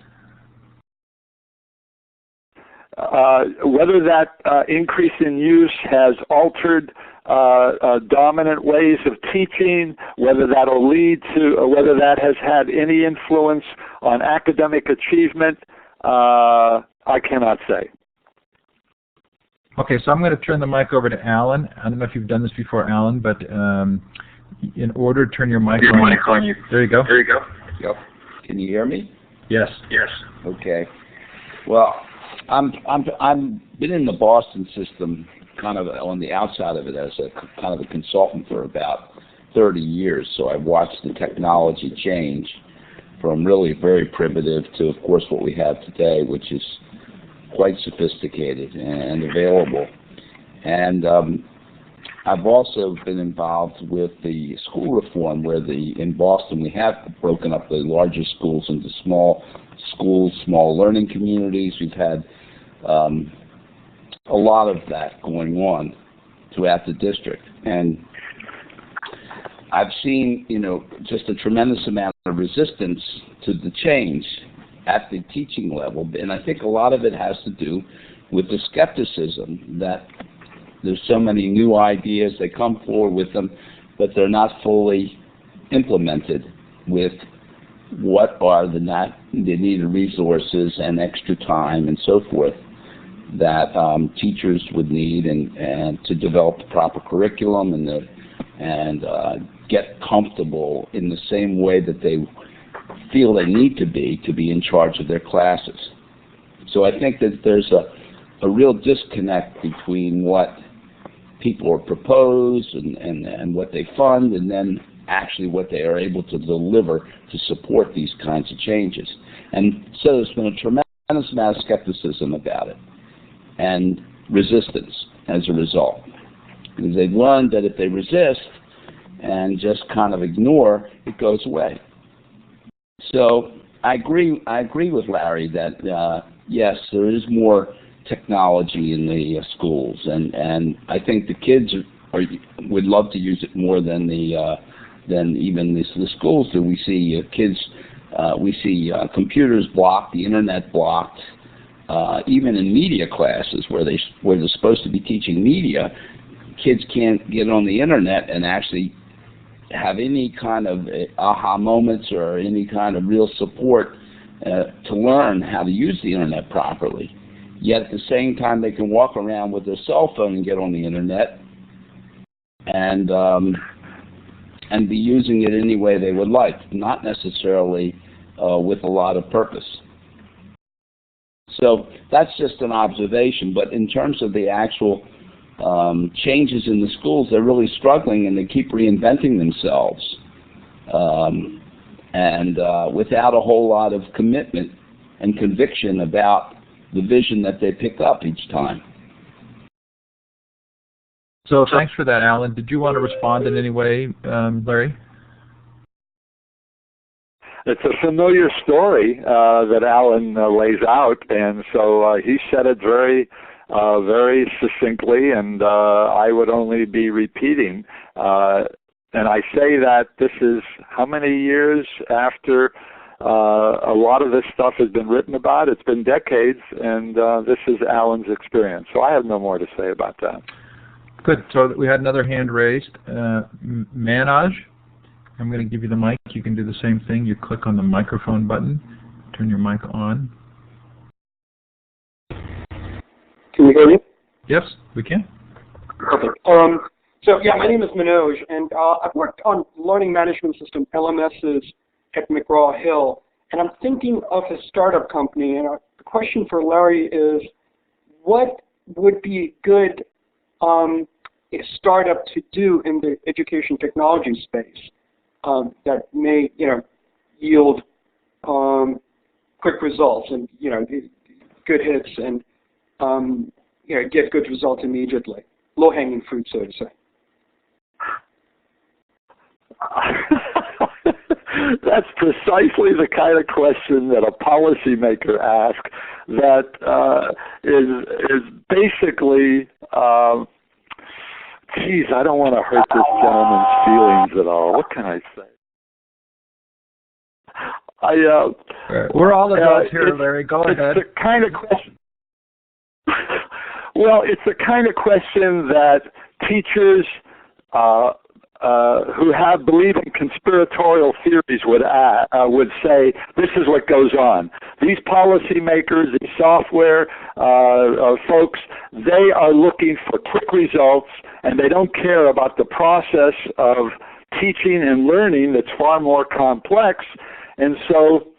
Whether that increase in use has altered dominant ways of teaching, whether that'll lead to, whether that has had any influence on academic achievement, I cannot say. Okay, so I'm going to turn the mic over to Alan. I don't know if you've done this before, Alan, but in order to turn your mic on. There you go. There you go. Yep. Can you hear me? Yes. Yes. Okay. Well, I'm been in the Boston system, kind of on the outside of it as a kind of a consultant for about 30 years. So I've watched the technology change from really very primitive to, of course, what we have today, which is quite sophisticated and available. And I've also been involved with the school reform where in Boston we have broken up the larger schools into small schools, small learning communities. We've had a lot of that going on throughout the district. And I've seen, just a tremendous amount of resistance to the change at the teaching level, and I think a lot of it has to do with the skepticism that there's so many new ideas, they come forward with them, but they're not fully implemented with what are the needed resources and extra time and so forth that teachers would need and to develop the proper curriculum and get comfortable in the same way that they feel they need to be in charge of their classes. So I think that there's a real disconnect between what people propose and what they fund, and then actually what they are able to deliver to support these kinds of changes. And so there's been a tremendous amount of skepticism about it and resistance as a result. Because they've learned that if they resist and just kind of ignore, it goes away. So I agree with Larry that yes, there is more technology in the schools, and I think the kids would love to use it more than even the schools do. We see kids, we see computers blocked, the internet blocked, even in media classes where they're supposed to be teaching media, kids can't get on the internet and actually have any kind of aha moments or any kind of real support to learn how to use the internet properly. Yet at the same time, they can walk around with their cell phone and get on the internet and be using it any way they would like, not necessarily with a lot of purpose. So that's just an observation. But in terms of the actual changes in the schools, they're really struggling, and they keep reinventing themselves, and without a whole lot of commitment and conviction about the vision that they pick up each time. So thanks for that, Alan. Did you want to respond in any way, Larry? It's a familiar story that Alan lays out, and so he said it very succinctly, and I would only be repeating. And I say that this is how many years after a lot of this stuff has been written about? It's been decades, and this is Alan's experience. So I have no more to say about that. Good. So we had another hand raised. Manoj, I'm going to give you the mic. You can do the same thing. You click on the microphone button, turn your mic on. Can you hear me? Yes, we can. Perfect. So yeah, my name is Manoj, and I've worked on learning management system LMSs at McGraw-Hill, and I'm thinking of a startup company. And the question for Larry is, what would be good a startup to do in the education technology space that may, yield quick results and good hits and get good results immediately, low-hanging fruit, so to say. That's precisely the kind of question that a policymaker asks. That is basically, geez, I don't want to hurt this gentleman's feelings at all. What can I say? We're all adults here, Larry. Go ahead. It's the kind of question. Well, it's the kind of question that teachers who believe in conspiratorial theories would say, this is what goes on. These policymakers, these software folks, they are looking for quick results, and they don't care about the process of teaching and learning that's far more complex. And so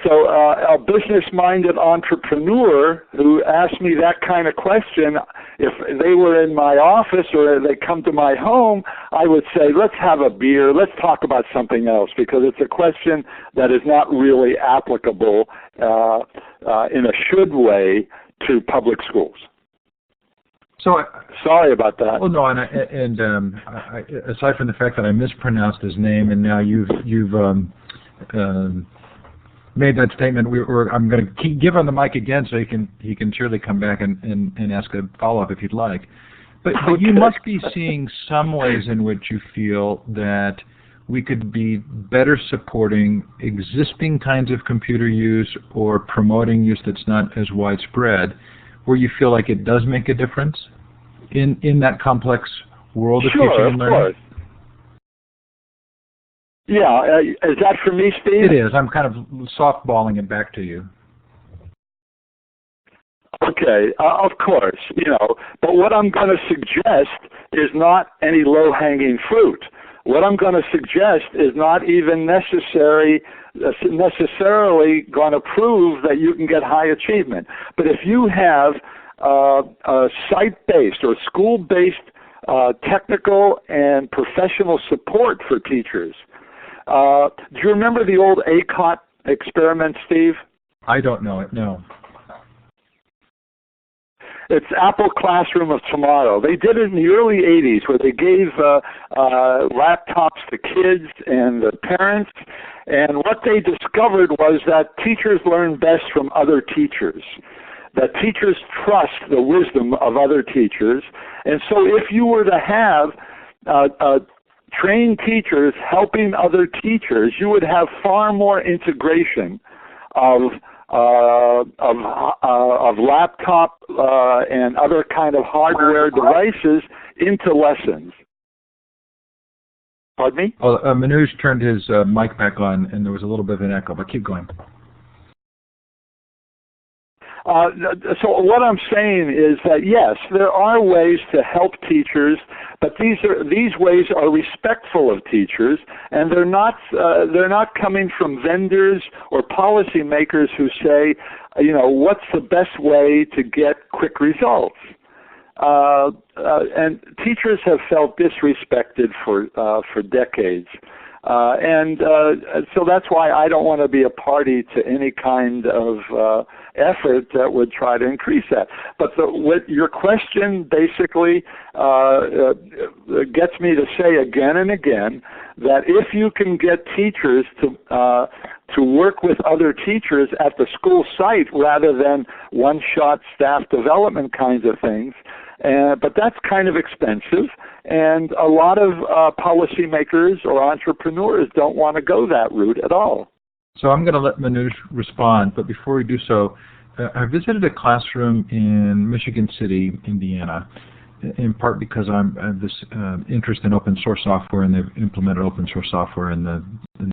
a business-minded entrepreneur who asked me that kind of question, if they were in my office or they come to my home, I would say, let's have a beer, let's talk about something else, because it's a question that is not really applicable in a should way to public schools. So sorry about that. Well, no, and aside from the fact that I mispronounced his name, and now you've made that statement, I'm going to give him the mic again so he can surely come back and ask a follow-up if you'd like. But you must be seeing some ways in which you feel that we could be better supporting existing kinds of computer use or promoting use that's not as widespread, where you feel like it does make a difference in that complex world of teaching and learning? Sure, of course. Yeah, is that for me, Steve? It is. I'm kind of softballing it back to you. Okay, of course, but what I'm going to suggest is not any low-hanging fruit. What I'm going to suggest is not even necessarily going to prove that you can get high achievement. But if you have a site-based or school-based technical and professional support for teachers, do you remember the old ACOT experiment, Steve? I don't know it, no. It's Apple Classroom of Tomorrow. They did it in the early 80s where they gave laptops to kids and the parents, and what they discovered was that teachers learn best from other teachers. that teachers trust the wisdom of other teachers. And so if you were to have trained teachers helping other teachers, you would have far more integration of laptop and other kind of hardware devices into lessons. Pardon me? Oh, Manoj turned his mic back on, and there was a little bit of an echo, but keep going. So what I'm saying is that yes, there are ways to help teachers, but these ways are respectful of teachers, and they're not coming from vendors or policymakers who say, you know, what's the best way to get quick results. And teachers have felt disrespected for decades. So that's why I don't want to be a party to any kind of effort that would try to increase that. But what your question basically gets me to say again and again that if you can get teachers to work with other teachers at the school site rather than one-shot staff development kinds of things, but that's kind of expensive, and a lot of policymakers or entrepreneurs don't want to go that route at all. So I'm going to let Manoj respond, but before we do so, I visited a classroom in Michigan City, Indiana, in part because I have this interest in open source software, and they've implemented open source software in the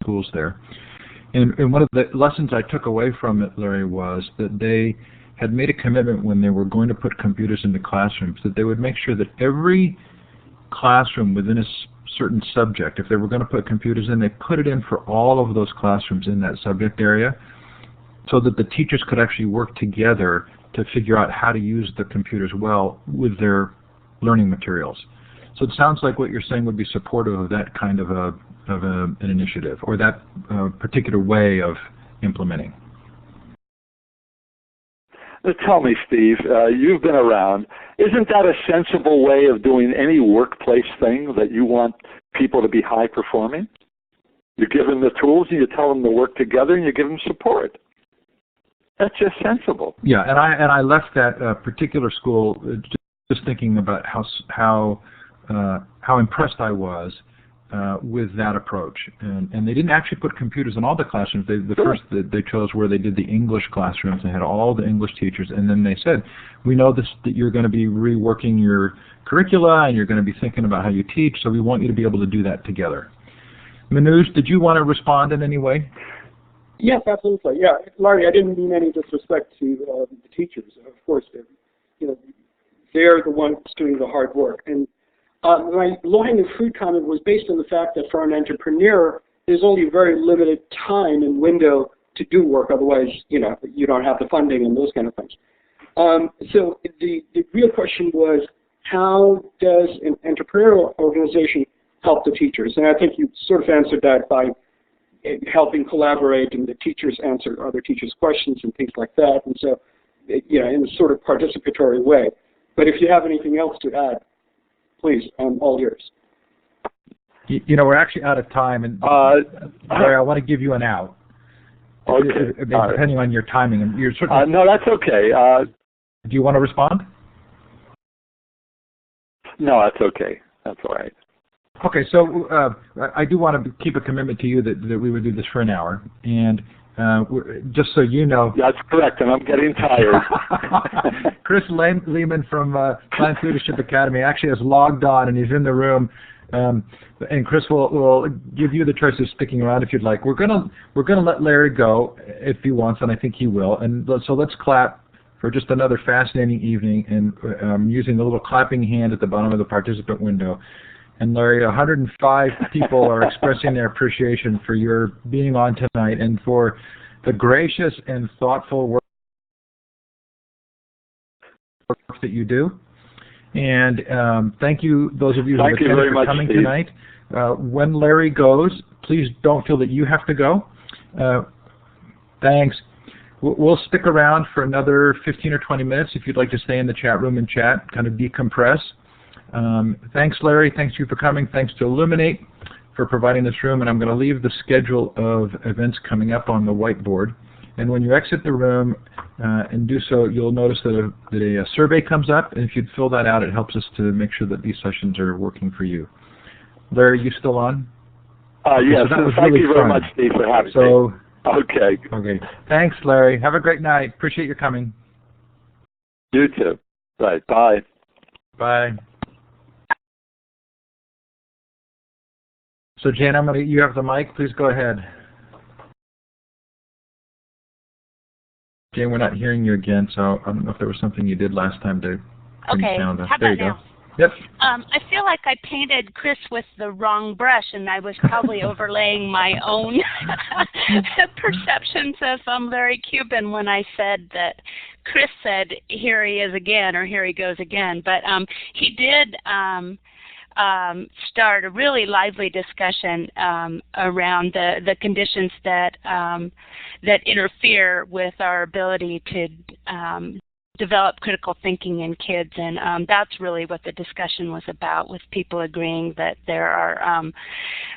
schools there. And one of the lessons I took away from it, Larry, was that they had made a commitment when they were going to put computers into classrooms that they would make sure that every classroom within a certain subject, if they were going to put computers in, they put it in for all of those classrooms in that subject area so that the teachers could actually work together to figure out how to use the computers well with their learning materials. So it sounds like what you're saying would be supportive of that kind of an initiative, or that particular way of implementing. Tell me, Steve, you've been around. Isn't that a sensible way of doing any workplace thing that you want people to be high performing? You give them the tools, and you tell them to work together, and you give them support. That's just sensible. Yeah, and I left that particular school just thinking about how impressed I was with that approach. And they didn't actually put computers in all the classrooms. The first that they chose where they did the English classrooms. They had all the English teachers, and then they said, we know that you're going to be reworking your curricula, and you're going to be thinking about how you teach, so we want you to be able to do that together. Manoj, did you want to respond in any way? Yes, absolutely. Yeah, Larry, I didn't mean any disrespect to the teachers. Of course, they're the ones doing the hard work. And my low-hanging fruit comment was based on the fact that for an entrepreneur, there's only very limited time and window to do work. Otherwise, you don't have the funding and those kind of things. So the real question was, how does an entrepreneurial organization help the teachers? And I think you sort of answered that by helping collaborate, and the teachers answer other teachers' questions and things like that. And so, in a sort of participatory way. But if you have anything else to add, please, I'm all yours. We're actually out of time, and Larry, I want to give you an out. Okay. Depending on your timing, and you're certainly. No, that's okay. Do you want to respond? No, that's okay. That's all right. Okay, so I do want to keep a commitment to you that we would do this for an hour, and just so you know. That's correct, and I'm getting tired. Chris Lehman from Science Leadership Academy actually has logged on, and he's in the room. And Chris will give you the choice of sticking around if you'd like. We're gonna let Larry go if he wants, and I think he will. And so let's clap for just another fascinating evening, and using the little clapping hand at the bottom of the participant window. And Larry, 105 people are expressing their appreciation for your being on tonight and for the gracious and thoughtful work that you do. And thank you, those of you who have attended, for coming tonight. When Larry goes, please don't feel that you have to go. Thanks. We'll stick around for another 15 or 20 minutes if you'd like to stay in the chat room and chat, kind of decompress. Thanks, Larry. Thanks to you for coming. Thanks to Illuminate for providing this room. And I'm going to leave the schedule of events coming up on the whiteboard. And when you exit the room and do so, you'll notice that a survey comes up, and if you'd fill that out, it helps us to make sure that these sessions are working for you. Larry, are you still on? Yes, so thank really you very fun. much, Steve, for having me. Okay. Okay. Thanks, Larry. Have a great night. Appreciate your coming. You too. Right. Bye. Bye. So, Jan, you have the mic. Please go ahead. Jan, we're not hearing you again, so I don't know if there was something you did last time to bring the sound up. How There about you now? go. Yep. I feel like I painted Chris with the wrong brush, and I was probably overlaying my own perceptions of Larry Cuban when I said that Chris said, "Here he is again," or "Here he goes again." But he did start a really lively discussion around the conditions that that interfere with our ability to develop critical thinking in kids, and that's really what the discussion was about, with people agreeing that there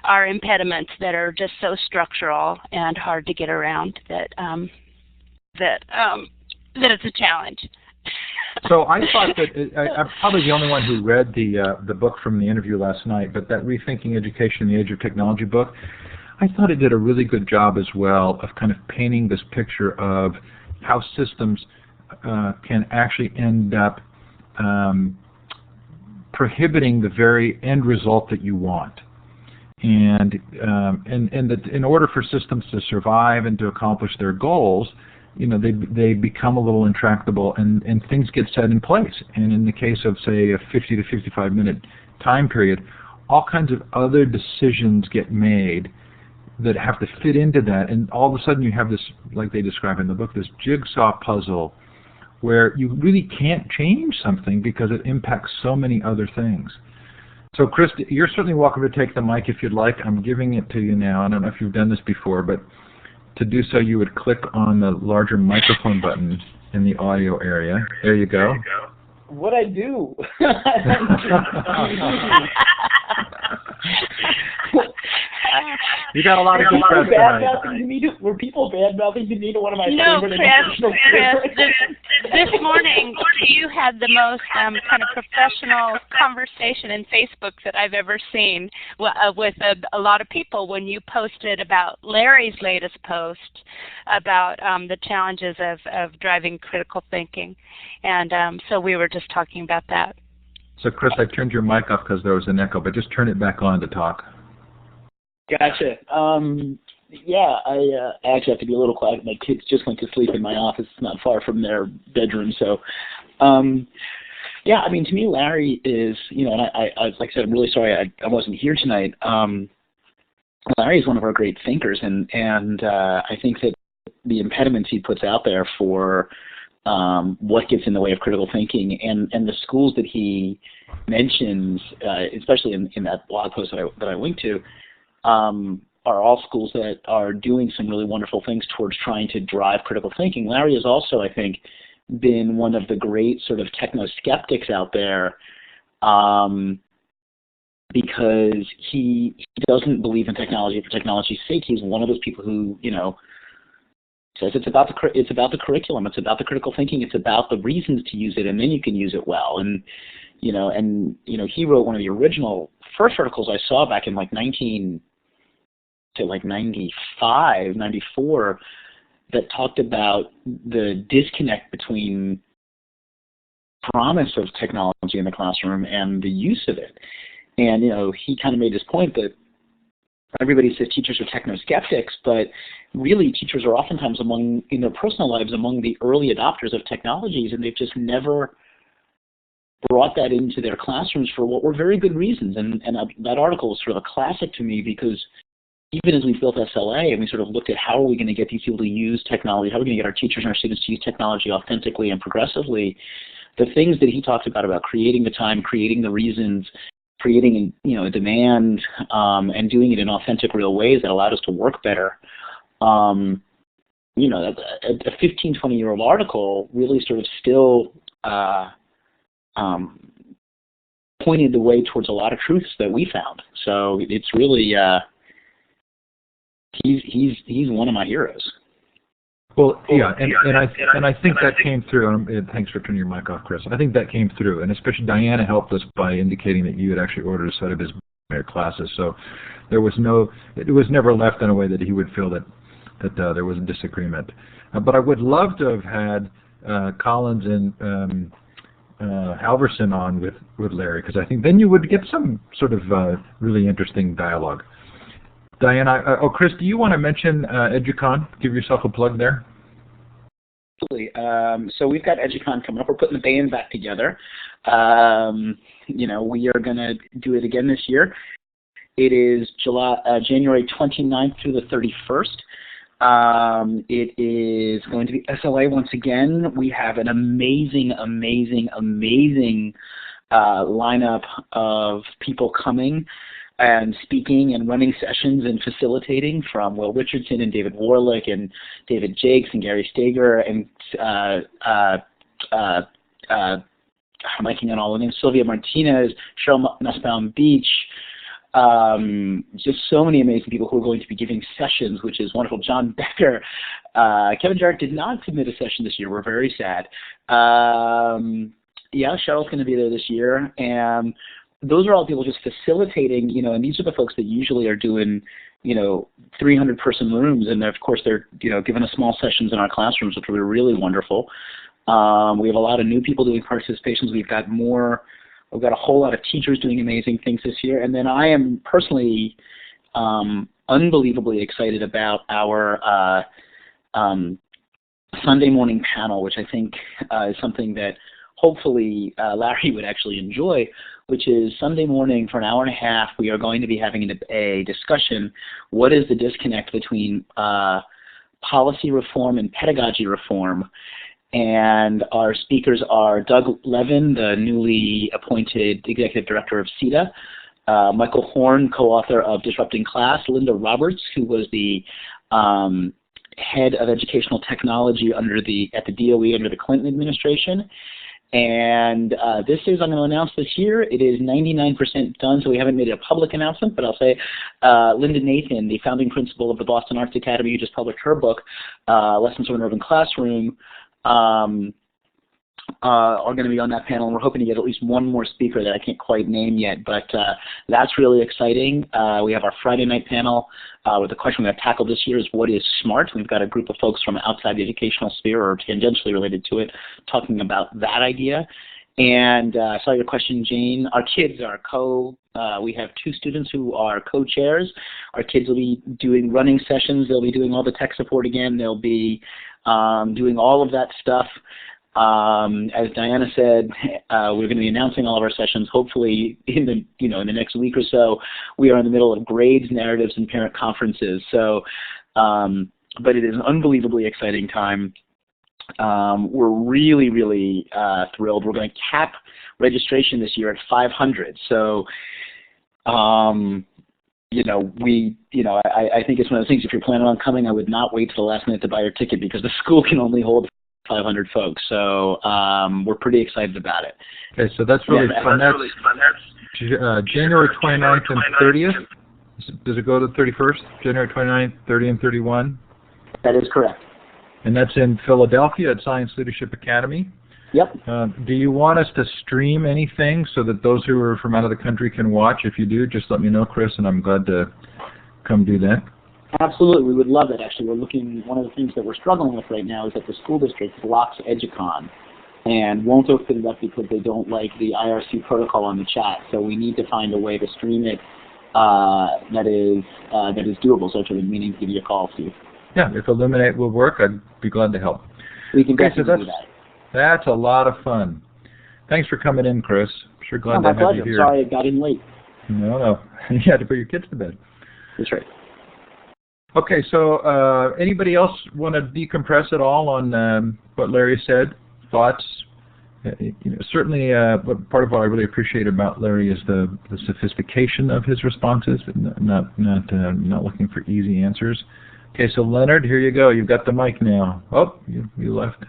are impediments that are just so structural and hard to get around that that it's a challenge. So I thought that I'm probably the only one who read the book from the interview last night, but that Rethinking Education in the Age of Technology book, I thought it did a really good job as well of kind of painting this picture of how systems can actually end up prohibiting the very end result that you want, and that in order for systems to survive and to accomplish their goals, they become a little intractable, and things get set in place. And in the case of, say, a 50 to 55 minute time period, all kinds of other decisions get made that have to fit into that, and all of a sudden you have this, like they describe in the book, this jigsaw puzzle where you really can't change something because it impacts so many other things. So, Chris, you're certainly welcome to take the mic if you'd like. I'm giving it to you now. I don't know if you've done this before, but to do so, you would click on the larger microphone button in the audio area. There you go. What'd I do? You got a lot of good press tonight. Were people bad-mouthing to me to one of my favorite Chris, this morning you had the most kind of professional conversation in Facebook that I've ever seen with a lot of people when you posted about Larry's latest post about the challenges of driving critical thinking. And so we were just talking about that. So, Chris, I turned your mic off because there was an echo, but just turn it back on to talk. Gotcha. Yeah, I actually have to be a little quiet. My kids just went to sleep in my office. It's not far from their bedroom. So, yeah, I mean, to me, Larry is, and I like I said, I'm really sorry I wasn't here tonight. Larry is one of our great thinkers, and I think that the impediments he puts out there for what gets in the way of critical thinking, and the schools that he mentions, especially in that blog post that I linked to, are all schools that are doing some really wonderful things towards trying to drive critical thinking. Larry has also, I think, been one of the great sort of techno-skeptics out there, because he doesn't believe in technology for technology's sake. He's one of those people who, says it's about the curriculum, it's about the critical thinking, it's about the reasons to use it, and then you can use it well. And he wrote one of the original first articles I saw back in like 95, 94, that talked about the disconnect between promise of technology in the classroom and the use of it. And he kind of made this point that everybody says teachers are techno-skeptics, but really teachers are oftentimes in their personal lives among the early adopters of technologies, and they've just never brought that into their classrooms for what were very good reasons. And that article was sort of a classic to me, because even as we built SLA and we sort of looked at how are we going to get these people to use technology, how are we going to get our teachers and our students to use technology authentically and progressively, the things that he talks about creating the time, creating the reasons, creating a demand, and doing it in authentic, real ways that allowed us to work better. A 15, 20-year-old article really sort of still pointed the way towards a lot of truths that we found. So it's really he's one of my heroes. Well, yeah, and I think that came through. And thanks for turning your mic off, Chris. I think that came through, and especially Diana helped us by indicating that you had actually ordered a set of his classes. So there was it was never left in a way that he would feel that there was a disagreement. But I would love to have had Collins and Halverson on with Larry, because I think then you would get some sort of really interesting dialogue. Diana, Chris, do you want to mention EduCon? Give yourself a plug there. Absolutely. So we've got EduCon coming up. We're putting the band back together. We are going to do it again this year. It is January 29th through the 31st. It is going to be SLA once again. We have an amazing lineup of people coming and speaking and running sessions and facilitating, from Will Richardson and David Warlick and David Jakes and Gary Steger and I'm making on all the names, Sylvia Martinez, Cheryl Nussbaum Beach, just so many amazing people who are going to be giving sessions, which is wonderful. John Becker. Kevin Jarrett did not submit a session this year. We're very sad. Yeah, Cheryl's going to be there this year. And those are all people just facilitating, and these are the folks that usually are doing, 300-person rooms. And of course, they're, giving us small sessions in our classrooms, which will be really wonderful. We have a lot of new people doing participations. We've got a whole lot of teachers doing amazing things this year. And then I am personally unbelievably excited about our Sunday morning panel, which I think is something that hopefully Larry would actually enjoy, which is Sunday morning for an hour and a half. We are going to be having a discussion. What is the disconnect between policy reform and pedagogy reform? And our speakers are Doug Levin, the newly appointed Executive Director of CETA, Michael Horn, co-author of Disrupting Class, Linda Roberts, who was the head of educational technology at the DOE under the Clinton administration. And this is, I'm going to announce this year, it is 99% done, so we haven't made a public announcement, but I'll say Linda Nathan, the founding principal of the Boston Arts Academy, who just published her book, Lessons from an Urban Classroom, are going to be on that panel, and we're hoping to get at least one more speaker that I can't quite name yet, but that's really exciting. We have our Friday night panel with the question we're going to tackle this year is what is SMART? We've got a group of folks from outside the educational sphere or tangentially related to it talking about that idea. And I saw your question, Jane. Our kids are we have 2 students who are co-chairs. Our kids will be running sessions. They'll be doing all the tech support again. They'll be doing all of that stuff. As Diana said, we're going to be announcing all of our sessions hopefully in the next week or so. We are in the middle of grades, narratives, and parent conferences. So, but it is an unbelievably exciting time. We're really thrilled. We're going to cap registration this year at 500. So, I think it's one of those things. If you're planning on coming, I would not wait till the last minute to buy your ticket because the school can only hold 500 folks. So we're pretty excited about it. Okay, so that's really fun. That's January 29th and 30th. Does it go to the 31st? January 29th, 30, and 31? That is correct. And that's in Philadelphia at Science Leadership Academy? Yep. Do you want us to stream anything so that those who are from out of the country can watch? If you do, just let me know, Chris, and I'm glad to come do that. Absolutely, we would love that. Actually, one of the things that we're struggling with right now is that the school district blocks EduCon and won't open it up because they don't like the IRC protocol on the chat. So we need to find a way to stream it that is doable. So it's meaning to give you a call, Steve. Yeah, if Illuminate will work, I'd be glad to help. We can definitely do that. That's a lot of fun. Thanks for coming in, Chris. Sure glad to have you here. Sorry I got in late. No. You had to put your kids to bed. That's right. Okay, so anybody else want to decompress at all on what Larry said? Thoughts? Certainly, part of what I really appreciate about Larry is the sophistication of his responses, not looking for easy answers. Okay, so Leonard, here you go. You've got the mic now. Oh, you left.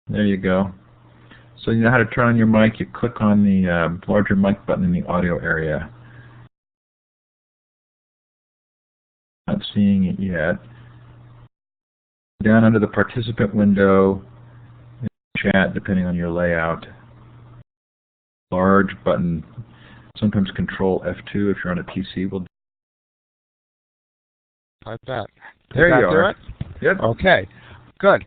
There you go. So you know how to turn on your mic. You click on the larger mic button in the audio area. Not seeing it yet. down under the participant window, chat, depending on your layout, large button, sometimes Control F2 if you're on a PC will. I bet. There you are. Yep. Okay. Good.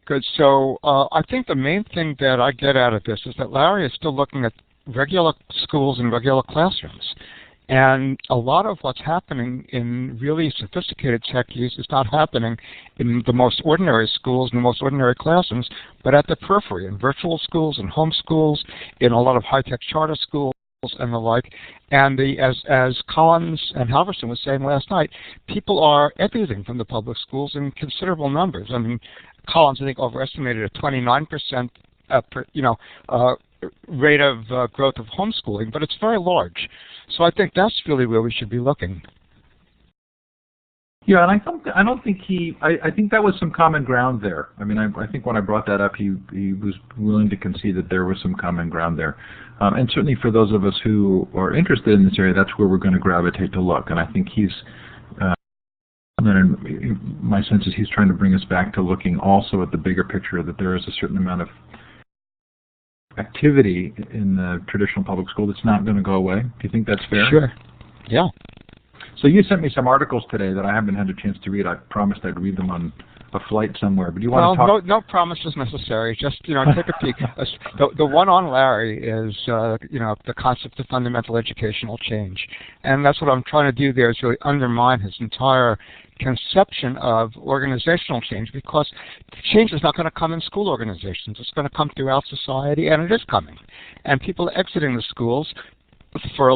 Good. So I think the main thing that I get out of this is that Larry is still looking at regular schools and regular classrooms. And a lot of what's happening in really sophisticated tech use is not happening in the most ordinary schools and the most ordinary classrooms, but at the periphery, in virtual schools and home schools, in a lot of high-tech charter schools and the like. And as Collins and Halverson was saying last night, people are exiting from the public schools in considerable numbers. I mean, Collins, I think, overestimated a 29% rate of growth of homeschooling, but it's very large. So I think that's really where we should be looking. Yeah, and I think that was some common ground there. I mean, I think when I brought that up, he was willing to concede that there was some common ground there. And certainly for those of us who are interested in this area, that's where we're going to gravitate to look. And I think my sense is he's trying to bring us back to looking also at the bigger picture, that there is a certain amount of activity in the traditional public school that's not going to go away. Do you think that's fair? Sure. Yeah. So you sent me some articles today that I haven't had a chance to read. I promised I'd read them on a flight somewhere. But do you want to talk? No promises necessary. Just take a peek. The one on Larry is the concept of fundamental educational change, and that's what I'm trying to do there, is really undermine his entire conception of organizational change, because change is not going to come in school organizations. It's going to come throughout society, and it is coming. And people are exiting the schools for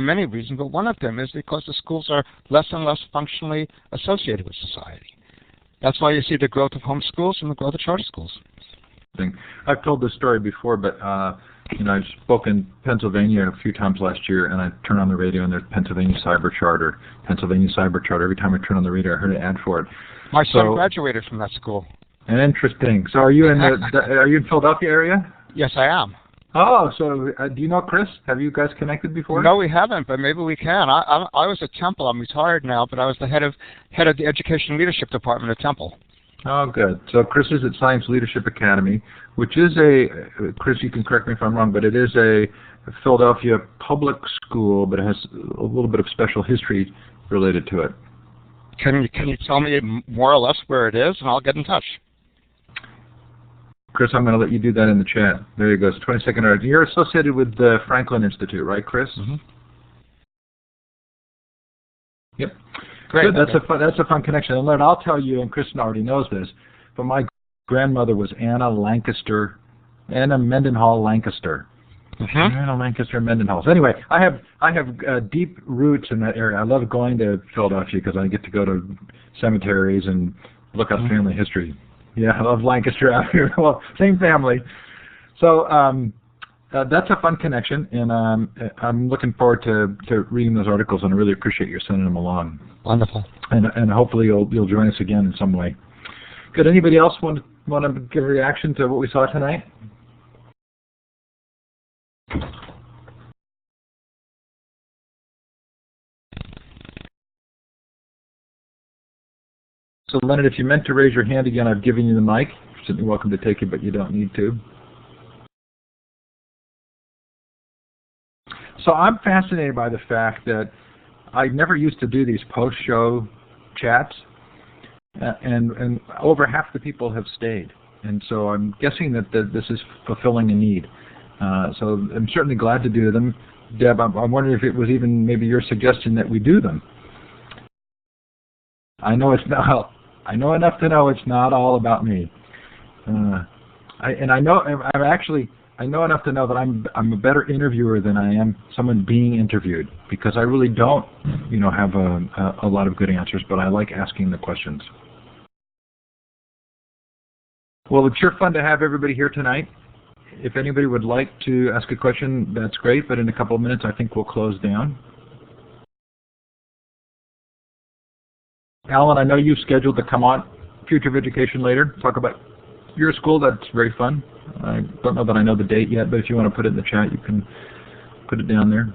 many reasons, but one of them is because the schools are less and less functionally associated with society. That's why you see the growth of home schools and the growth of charter schools. I've told this story before, but I spoke in Pennsylvania a few times last year, and I turn on the radio and there's Pennsylvania Cyber Charter. Every time I turn on the radio, I heard an ad for it. My son graduated from that school. Interesting. So are you in are you in Philadelphia area? Yes, I am. Oh, so do you know Chris? Have you guys connected before? No, we haven't, but maybe we can. I was at Temple. I'm retired now, but I was the head of the Education Leadership Department at Temple. Oh, good. So Chris is at Science Leadership Academy, which is Chris, you can correct me if I'm wrong, but it is a Philadelphia public school, but it has a little bit of special history related to it. Can you tell me more or less where it is, and I'll get in touch. Chris, I'm going to let you do that in the chat. There you go. It's 22nd hour. You're associated with the Franklin Institute, right, Chris? Mm-hmm. Yep. Great. Good. That's a fun connection. And Leonard, I'll tell you, and Kristen already knows this, but my grandmother was Anna Mendenhall Lancaster. Mm-hmm. Anna Lancaster Mendenhall. So anyway, I have deep roots in that area. I love going to Philadelphia because I get to go to cemeteries and look up family history. Yeah, I love Lancaster out here. Well, same family. So that's a fun connection, and I'm looking forward to reading those articles, and I really appreciate you sending them along. Wonderful. And hopefully you'll join us again in some way. Good. Anybody else want to give a reaction to what we saw tonight? So Leonard, if you meant to raise your hand again, I've given you the mic. You're certainly welcome to take it, but you don't need to. So I'm fascinated by the fact that I never used to do these post-show chats, and over half the people have stayed. And so I'm guessing that this is fulfilling a need. So I'm certainly glad to do them. Deb, I'm wondering if it was even maybe your suggestion that we do them. I know enough to know it's not all about me. I know enough to know that I'm a better interviewer than I am someone being interviewed, because I really don't, have a lot of good answers, but I like asking the questions. Well, it's sure fun to have everybody here tonight. If anybody would like to ask a question, that's great, but in a couple of minutes I think we'll close down. Alan, I know you've scheduled to come on Future of Education later, talk about your school. That's very fun. I don't know that I know the date yet, but if you want to put it in the chat, you can put it down there.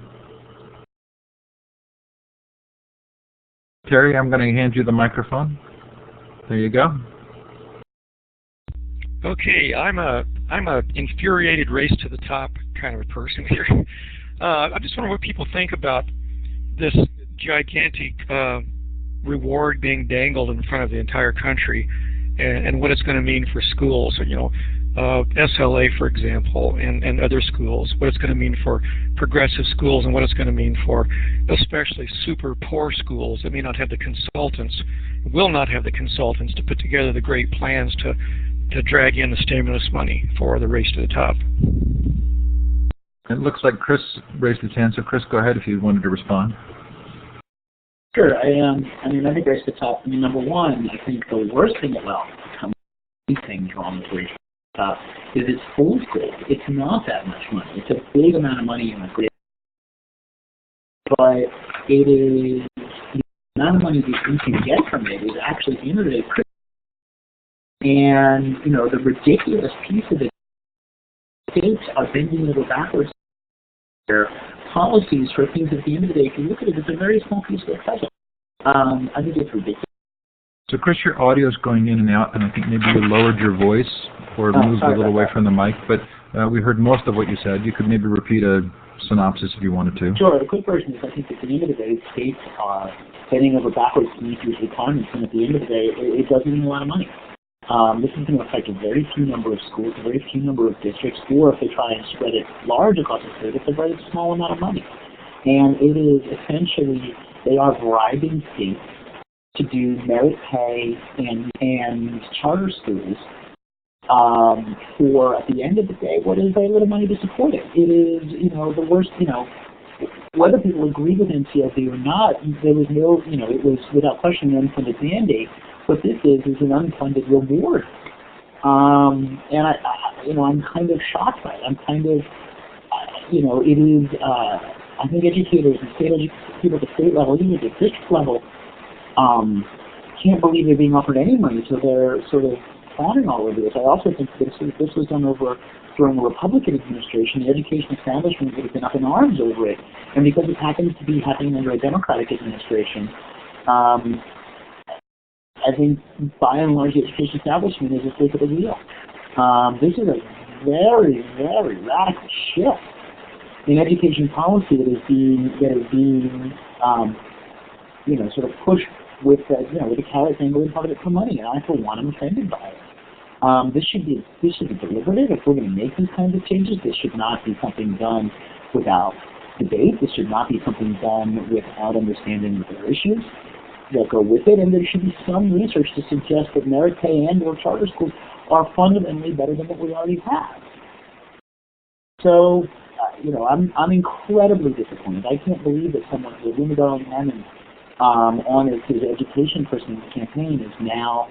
Terry, I'm going to hand you the microphone. There you go. Okay, I'm a infuriated race to the top kind of a person here. I just wonder what people think about this gigantic reward being dangled in front of the entire country, and what it's going to mean for schools. You know, SLA, for example, and other schools. What it's going to mean for progressive schools, and what it's going to mean for especially super poor schools that may not have the consultants, will not have the consultants to put together the great plans to drag in the stimulus money for the race to the top. It looks like Chris raised his hand, so Chris, go ahead if you wanted to respond. Sure. I think race to the top. Number one, I think the worst thing about things wrong with race to the top is it's foolproof. It's not that much money. It's a big amount of money in a great, but it is the amount of money that you can get from it is actually at the end of the day pretty. And, you know, the ridiculous piece of it, states are bending over backwards their policies for things at the end of the day. If you look at it, it's a very small piece of the puzzle. I think it's ridiculous. So, Chris, your audio is going in and out, and I think maybe you lowered your voice or moved a little away from the mic, but we heard most of what you said. You could maybe repeat a synopsis if you wanted to. Sure. The quick version is I think at the end of the day, states are bending over backwards to meet these requirements, and at the end of the day, it doesn't mean a lot of money. This is going to affect a very few number of schools, a very few number of districts, or if they try and spread it large across the state, it's a very small amount of money. And it is essentially, they are bribing states to do merit pay and charter schools for, at the end of the day, what is very little money to support it. It is, you know, the worst, you know, whether people agree with NCLB or not, there was no, you know, it was without question an unfunded mandate. What this is an unfunded reward, and I'm kind of shocked by it. I'm kind of, you know, it is. I think educators and people at the state level, even at the district level, can't believe they're being offered any money, so they're sort of fawning all over this. I also think that if this was done over during a Republican administration, the education establishment would have been up in arms over it, and because it happens to be happening under a Democratic administration. I think, by and large, the education establishment is asleep at the wheel. This is a very, very radical shift in education policy that is being you know, sort of pushed with the carrot dangling part of it for money. And I, for one, am offended by it. This should be deliberative. If we're going to make these kinds of changes, this should not be something done without debate. This should not be something done without understanding that there are issues that go with it, and there should be some research to suggest that merit pay and or charter schools are fundamentally better than what we already have. So, you know, I'm incredibly disappointed. I can't believe that someone who Linda Darling-Hammond on his education person in the campaign is now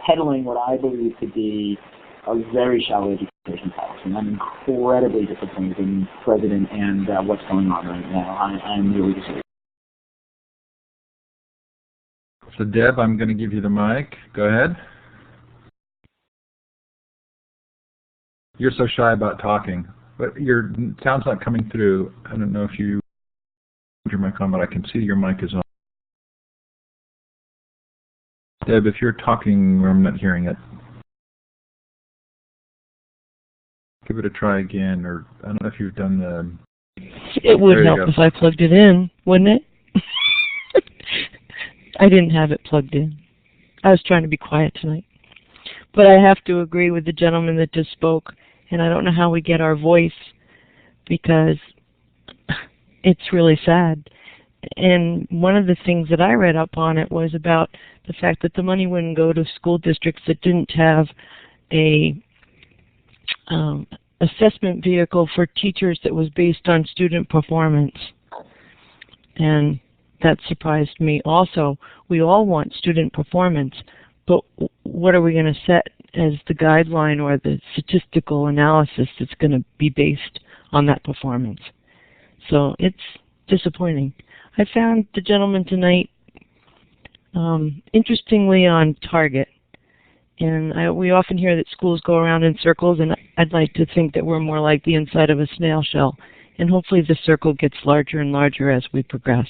peddling what I believe to be a very shallow education policy. And I'm incredibly disappointed in the president and what's going on right now. I'm really disappointed. So, Deb, I'm going to give you the mic. Go ahead. You're so shy about talking, but your sound's not coming through. I don't know if you put your mic on, but I can see your mic is on. Deb, if you're talking, I'm not hearing it. Give it a try again, or I don't know if you've done the... It would help if I plugged it in, wouldn't it? I didn't have it plugged in. I was trying to be quiet tonight. But I have to agree with the gentleman that just spoke, and I don't know how we get our voice, because it's really sad. And one of the things that I read up on it was about the fact that the money wouldn't go to school districts that didn't have a assessment vehicle for teachers that was based on student performance. And that surprised me also. We all want student performance, but what are we going to set as the guideline or the statistical analysis that's going to be based on that performance? So it's disappointing. I found the gentleman tonight interestingly on target. And we often hear that schools go around in circles, and I'd like to think that we're more like the inside of a snail shell. And hopefully the circle gets larger and larger as we progress.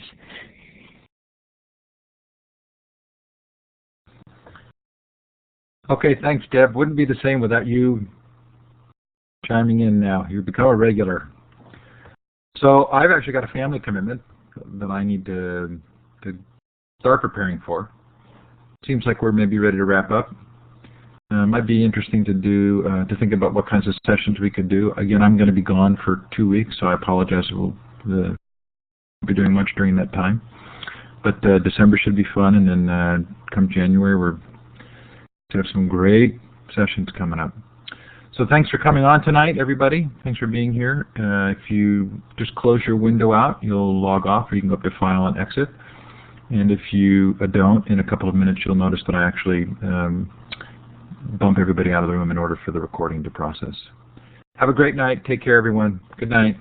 Okay, thanks, Deb. Wouldn't be the same without you chiming in now. You've become a regular. So I've actually got a family commitment that I need to start preparing for. Seems like we're maybe ready to wrap up. Might be interesting to do to think about what kinds of sessions we could do. Again, I'm going to be gone for 2 weeks, so I apologize. We'll be doing much during that time. But December should be fun, and then come January, we're to have some great sessions coming up. So thanks for coming on tonight, everybody. Thanks for being here. If you just close your window out, you'll log off, or you can go up to File and Exit. And if you don't, in a couple of minutes, you'll notice that I actually bump everybody out of the room in order for the recording to process. Have a great night. Take care, everyone. Good night.